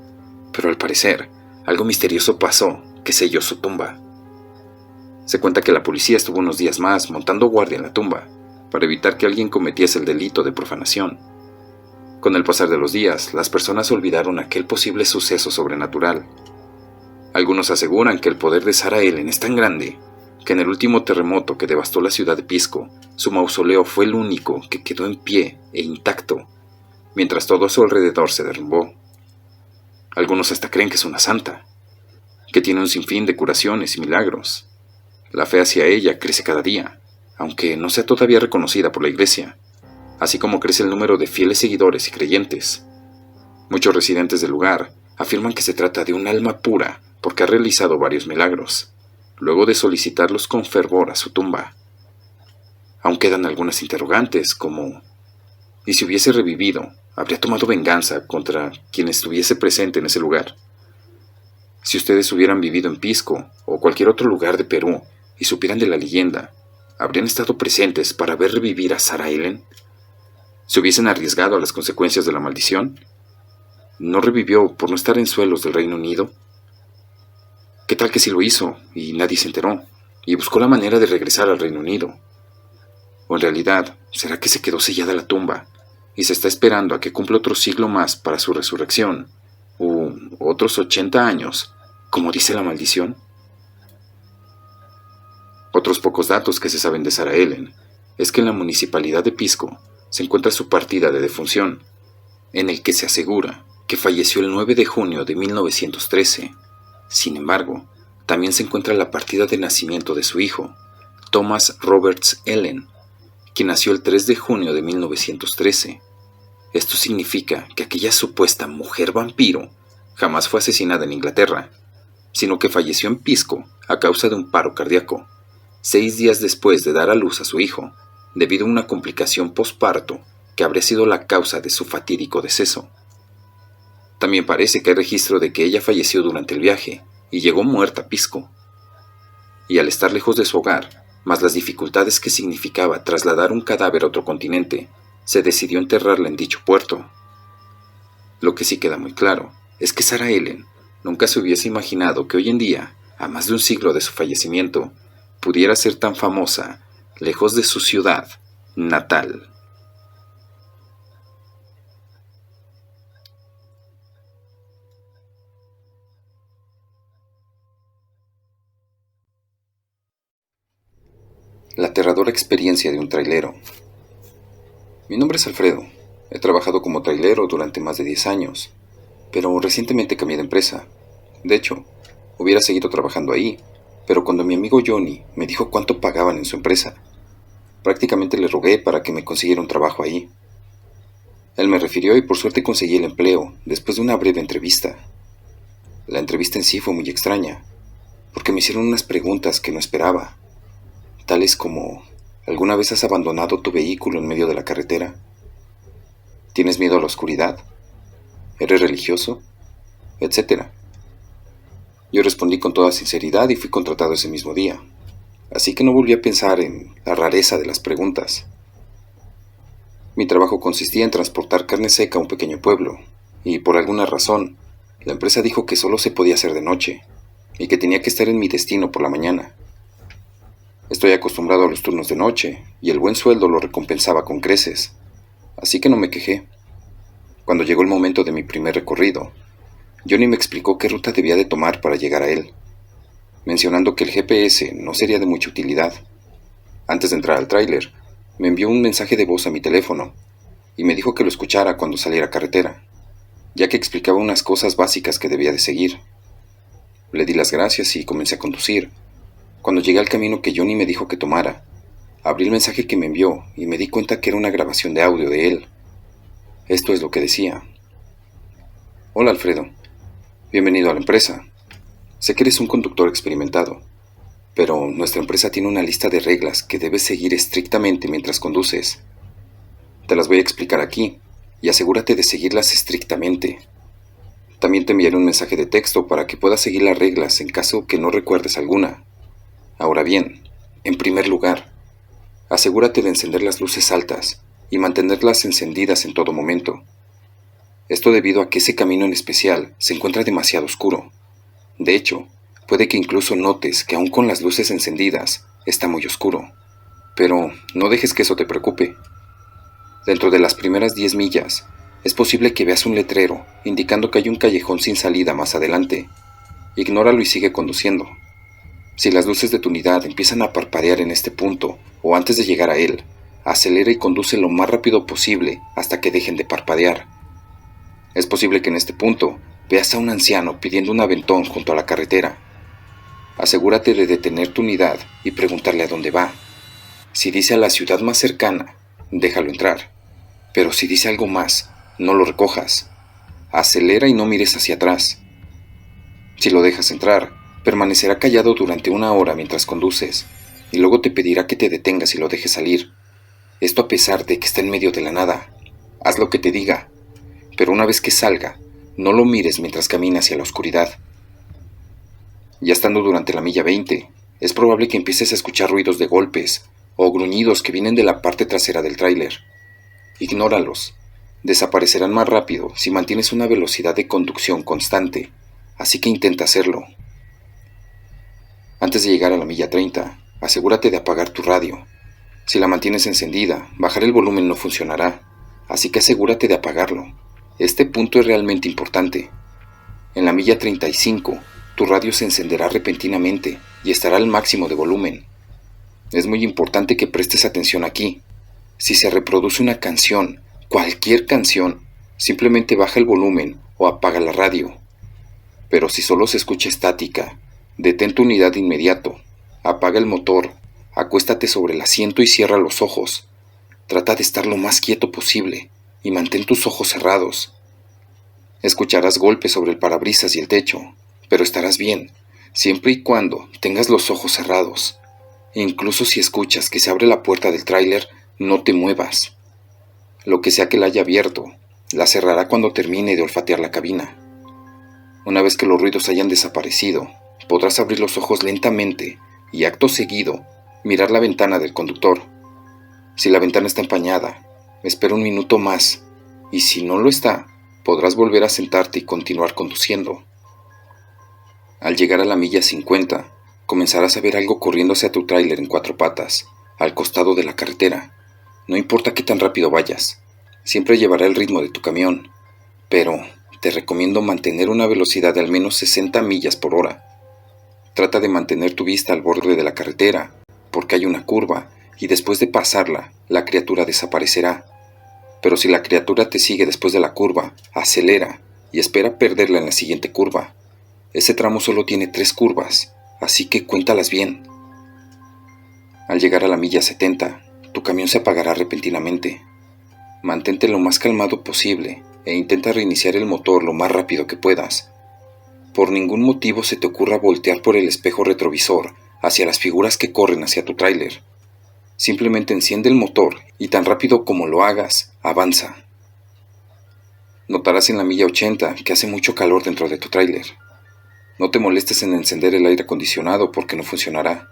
pero al parecer, algo misterioso pasó que selló su tumba. Se cuenta que la policía estuvo unos días más montando guardia en la tumba, para evitar que alguien cometiese el delito de profanación. Con el pasar de los días, las personas olvidaron aquel posible suceso sobrenatural. Algunos aseguran que el poder de Sarah Ellen es tan grande que en el último terremoto que devastó la ciudad de Pisco, su mausoleo fue el único que quedó en pie e intacto, mientras todo a su alrededor se derrumbó. Algunos hasta creen que es una santa, que tiene un sinfín de curaciones y milagros. La fe hacia ella crece cada día, aunque no sea todavía reconocida por la iglesia, así como crece el número de fieles seguidores y creyentes. Muchos residentes del lugar afirman que se trata de un alma pura porque ha realizado varios milagros, luego de solicitarlos con fervor a su tumba. Aún quedan algunas interrogantes, como ¿y si hubiese revivido, habría tomado venganza contra quien estuviese presente en ese lugar? Si ustedes hubieran vivido en Pisco o cualquier otro lugar de Perú y supieran de la leyenda, ¿habrían estado presentes para ver revivir a Sarah Ellen? ¿Se hubiesen arriesgado a las consecuencias de la maldición? ¿No revivió por no estar en suelos del Reino Unido? ¿Qué tal que sí lo hizo y nadie se enteró y buscó la manera de regresar al Reino Unido? ¿O en realidad, será que se quedó sellada la tumba y se está esperando a que cumpla otro siglo más para su resurrección, u otros 80 años, como dice la maldición? Otros pocos datos que se saben de Sarah Ellen es que en la municipalidad de Pisco se encuentra su partida de defunción, en el que se asegura que falleció el 9 de junio de 1913. Sin embargo, también se encuentra la partida de nacimiento de su hijo, Thomas Roberts Ellen, quien nació el 3 de junio de 1913. Esto significa que aquella supuesta mujer vampiro jamás fue asesinada en Inglaterra, sino que falleció en Pisco a causa de un paro cardíaco, 6 días después de dar a luz a su hijo, debido a una complicación posparto que habría sido la causa de su fatídico deceso. También parece que hay registro de que ella falleció durante el viaje y llegó muerta a Pisco. Y al estar lejos de su hogar, más las dificultades que significaba trasladar un cadáver a otro continente, se decidió enterrarla en dicho puerto. Lo que sí queda muy claro es que Sarah Ellen nunca se hubiese imaginado que hoy en día, a más de un siglo de su fallecimiento, pudiera ser tan famosa lejos de su ciudad natal. La aterradora experiencia de un trailero. Mi nombre es Alfredo. He trabajado como trailero durante más de 10 años, pero recientemente cambié de empresa. De hecho, hubiera seguido trabajando ahí, pero cuando mi amigo Johnny me dijo cuánto pagaban en su empresa, prácticamente le rogué para que me consiguiera un trabajo ahí. Él me refirió y por suerte conseguí el empleo después de una breve entrevista. La entrevista en sí fue muy extraña, porque me hicieron unas preguntas que no esperaba, tales como: ¿alguna vez has abandonado tu vehículo en medio de la carretera? ¿Tienes miedo a la oscuridad? ¿Eres religioso? Etcétera. Yo respondí con toda sinceridad y fui contratado ese mismo día, así que no volví a pensar en la rareza de las preguntas. Mi trabajo consistía en transportar carne seca a un pequeño pueblo, y por alguna razón, la empresa dijo que solo se podía hacer de noche, y que tenía que estar en mi destino por la mañana. Estoy acostumbrado a los turnos de noche, y el buen sueldo lo recompensaba con creces, así que no me quejé. Cuando llegó el momento de mi primer recorrido, Johnny me explicó qué ruta debía de tomar para llegar a él, mencionando que el GPS no sería de mucha utilidad. Antes de entrar al tráiler, me envió un mensaje de voz a mi teléfono, y me dijo que lo escuchara cuando saliera a carretera, ya que explicaba unas cosas básicas que debía de seguir. Le di las gracias y comencé a conducir. Cuando llegué al camino que Johnny me dijo que tomara, abrí el mensaje que me envió y me di cuenta que era una grabación de audio de él. Esto es lo que decía: Hola Alfredo, bienvenido a la empresa. Sé que eres un conductor experimentado, pero nuestra empresa tiene una lista de reglas que debes seguir estrictamente mientras conduces. Te las voy a explicar aquí, y asegúrate de seguirlas estrictamente. También te enviaré un mensaje de texto para que puedas seguir las reglas en caso que no recuerdes alguna. Ahora bien, en primer lugar, asegúrate de encender las luces altas y mantenerlas encendidas en todo momento. Esto debido a que ese camino en especial se encuentra demasiado oscuro. De hecho, puede que incluso notes que aún con las luces encendidas está muy oscuro. Pero no dejes que eso te preocupe. Dentro de las primeras 10 millas, es posible que veas un letrero indicando que hay un callejón sin salida más adelante. Ignóralo y sigue conduciendo. Si las luces de tu unidad empiezan a parpadear en este punto o antes de llegar a él, acelera y conduce lo más rápido posible hasta que dejen de parpadear. Es posible que en este punto veas a un anciano pidiendo un aventón junto a la carretera. Asegúrate de detener tu unidad y preguntarle a dónde va. Si dice a la ciudad más cercana, déjalo entrar. Pero si dice algo más, no lo recojas. Acelera y no mires hacia atrás. Si lo dejas entrar, permanecerá callado durante 1 hora mientras conduces, y luego te pedirá que te detengas y lo dejes salir. Esto a pesar de que está en medio de la nada. Haz lo que te diga, pero una vez que salga, no lo mires mientras camina hacia la oscuridad. Ya estando durante la milla 20, es probable que empieces a escuchar ruidos de golpes o gruñidos que vienen de la parte trasera del tráiler. Ignóralos. Desaparecerán más rápido si mantienes una velocidad de conducción constante, así que intenta hacerlo. Antes de llegar a la milla 30, asegúrate de apagar tu radio. Si la mantienes encendida, bajar el volumen no funcionará, así que asegúrate de apagarlo. Este punto es realmente importante. En la milla 35, tu radio se encenderá repentinamente y estará al máximo de volumen. Es muy importante que prestes atención aquí. Si se reproduce una canción, cualquier canción, simplemente baja el volumen o apaga la radio. Pero si solo se escucha estática, detén tu unidad de inmediato, apaga el motor, acuéstate sobre el asiento y cierra los ojos. Trata de estar lo más quieto posible y mantén tus ojos cerrados. Escucharás golpes sobre el parabrisas y el techo, pero estarás bien, siempre y cuando tengas los ojos cerrados. Incluso si escuchas que se abre la puerta del tráiler, no te muevas. Lo que sea que la haya abierto, la cerrará cuando termine de olfatear la cabina. Una vez que los ruidos hayan desaparecido, podrás abrir los ojos lentamente y acto seguido, mirar la ventana del conductor. Si la ventana está empañada, espera 1 minuto más, y si no lo está, podrás volver a sentarte y continuar conduciendo. Al llegar a la milla 50, comenzarás a ver algo corriendo hacia tu tráiler en 4 patas, al costado de la carretera. No importa qué tan rápido vayas, siempre llevará el ritmo de tu camión, pero te recomiendo mantener una velocidad de al menos 60 millas por hora. Trata de mantener tu vista al borde de la carretera, porque hay una curva, y después de pasarla, la criatura desaparecerá. Pero si la criatura te sigue después de la curva, acelera y espera perderla en la siguiente curva. Ese tramo solo tiene 3 curvas, así que cuéntalas bien. Al llegar a la milla 70, tu camión se apagará repentinamente. Mantente lo más calmado posible e intenta reiniciar el motor lo más rápido que puedas. Por ningún motivo se te ocurra voltear por el espejo retrovisor hacia las figuras que corren hacia tu tráiler. Simplemente enciende el motor y tan rápido como lo hagas, avanza. Notarás en la milla 80 que hace mucho calor dentro de tu tráiler. No te molestes en encender el aire acondicionado porque no funcionará.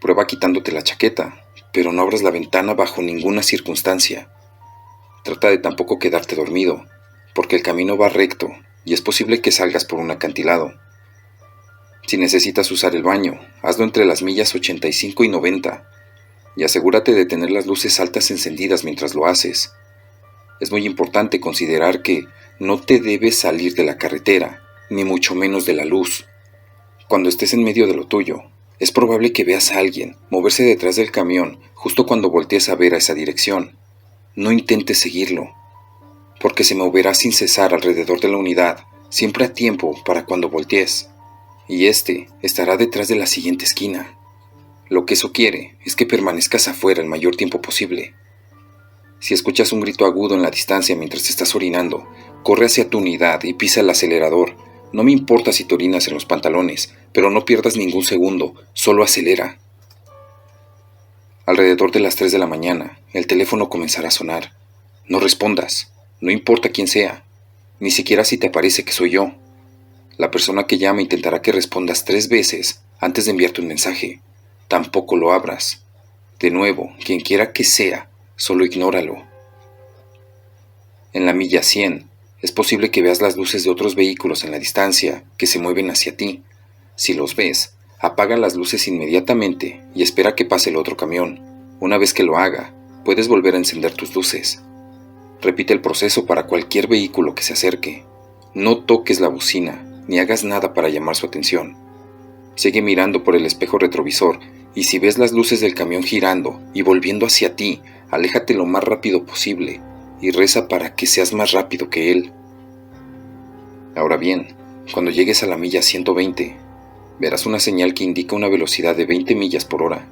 Prueba quitándote la chaqueta, pero no abras la ventana bajo ninguna circunstancia. Trata de tampoco quedarte dormido, porque el camino va recto y es posible que salgas por un acantilado. Si necesitas usar el baño, hazlo entre las millas 85 y 90, y asegúrate de tener las luces altas encendidas mientras lo haces. Es muy importante considerar que no te debes salir de la carretera, ni mucho menos de la luz. Cuando estés en medio de lo tuyo, es probable que veas a alguien moverse detrás del camión justo cuando voltees a ver a esa dirección. No intentes seguirlo, porque se moverá sin cesar alrededor de la unidad, siempre a tiempo para cuando voltees, y este estará detrás de la siguiente esquina. Lo que eso quiere es que permanezcas afuera el mayor tiempo posible. Si escuchas un grito agudo en la distancia mientras estás orinando, corre hacia tu unidad y pisa el acelerador. No me importa si te orinas en los pantalones, pero no pierdas ningún segundo, solo acelera. Alrededor de las 3 de la mañana, el teléfono comenzará a sonar. No respondas, no importa quién sea, ni siquiera si te parece que soy yo. La persona que llama intentará que respondas 3 veces antes de enviarte un mensaje. Tampoco lo abras. De nuevo, quien quiera que sea, solo ignóralo. En la milla 100, es posible que veas las luces de otros vehículos en la distancia que se mueven hacia ti. Si los ves, apaga las luces inmediatamente y espera que pase el otro camión. Una vez que lo haga, puedes volver a encender tus luces. Repite el proceso para cualquier vehículo que se acerque. No toques la bocina, ni hagas nada para llamar su atención. Sigue mirando por el espejo retrovisor y si ves las luces del camión girando y volviendo hacia ti, aléjate lo más rápido posible y reza para que seas más rápido que él. Ahora bien, cuando llegues a la milla 120, verás una señal que indica una velocidad de 20 millas por hora.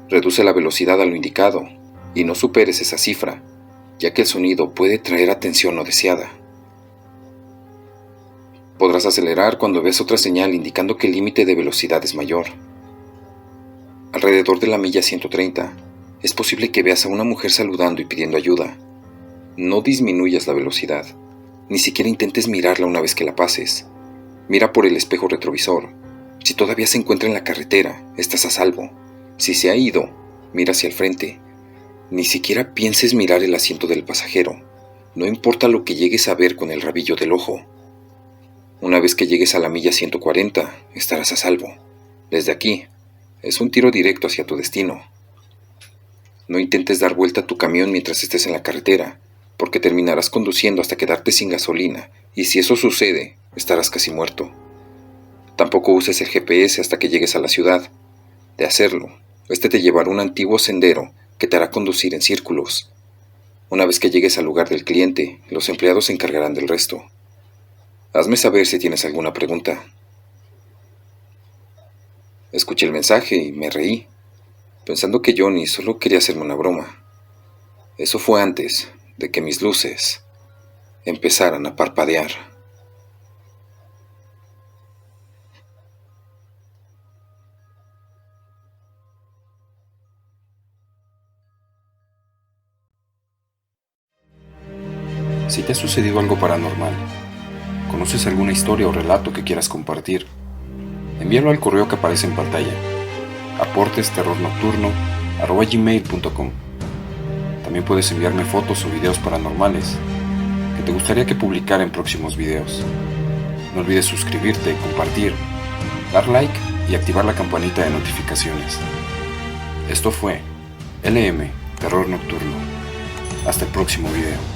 Reduce la velocidad a lo indicado y no superes esa cifra, ya que el sonido puede traer atención no deseada. Podrás acelerar cuando ves otra señal indicando que el límite de velocidad es mayor. Alrededor de la milla 130, es posible que veas a una mujer saludando y pidiendo ayuda. No disminuyas la velocidad, ni siquiera intentes mirarla una vez que la pases. Mira por el espejo retrovisor. Si todavía se encuentra en la carretera, estás a salvo. Si se ha ido, mira hacia el frente. Ni siquiera pienses mirar el asiento del pasajero. No importa lo que llegues a ver con el rabillo del ojo. Una vez que llegues a la milla 140, estarás a salvo. Desde aquí, es un tiro directo hacia tu destino. No intentes dar vuelta a tu camión mientras estés en la carretera, porque terminarás conduciendo hasta quedarte sin gasolina, y si eso sucede, estarás casi muerto. Tampoco uses el GPS hasta que llegues a la ciudad. De hacerlo, este te llevará a un antiguo sendero que te hará conducir en círculos. Una vez que llegues al lugar del cliente, los empleados se encargarán del resto. Hazme saber si tienes alguna pregunta. Escuché el mensaje y me reí, pensando que Johnny solo quería hacerme una broma. Eso fue antes de que mis luces empezaran a parpadear. Si te ha sucedido algo paranormal, ¿conoces alguna historia o relato que quieras compartir? Envíalo al correo que aparece en pantalla, aportesterrornocturno@gmail.com. También puedes enviarme fotos o videos paranormales que te gustaría que publicara en próximos videos. No olvides suscribirte, compartir, dar like y activar la campanita de notificaciones. Esto fue LM Terror Nocturno. Hasta el próximo video.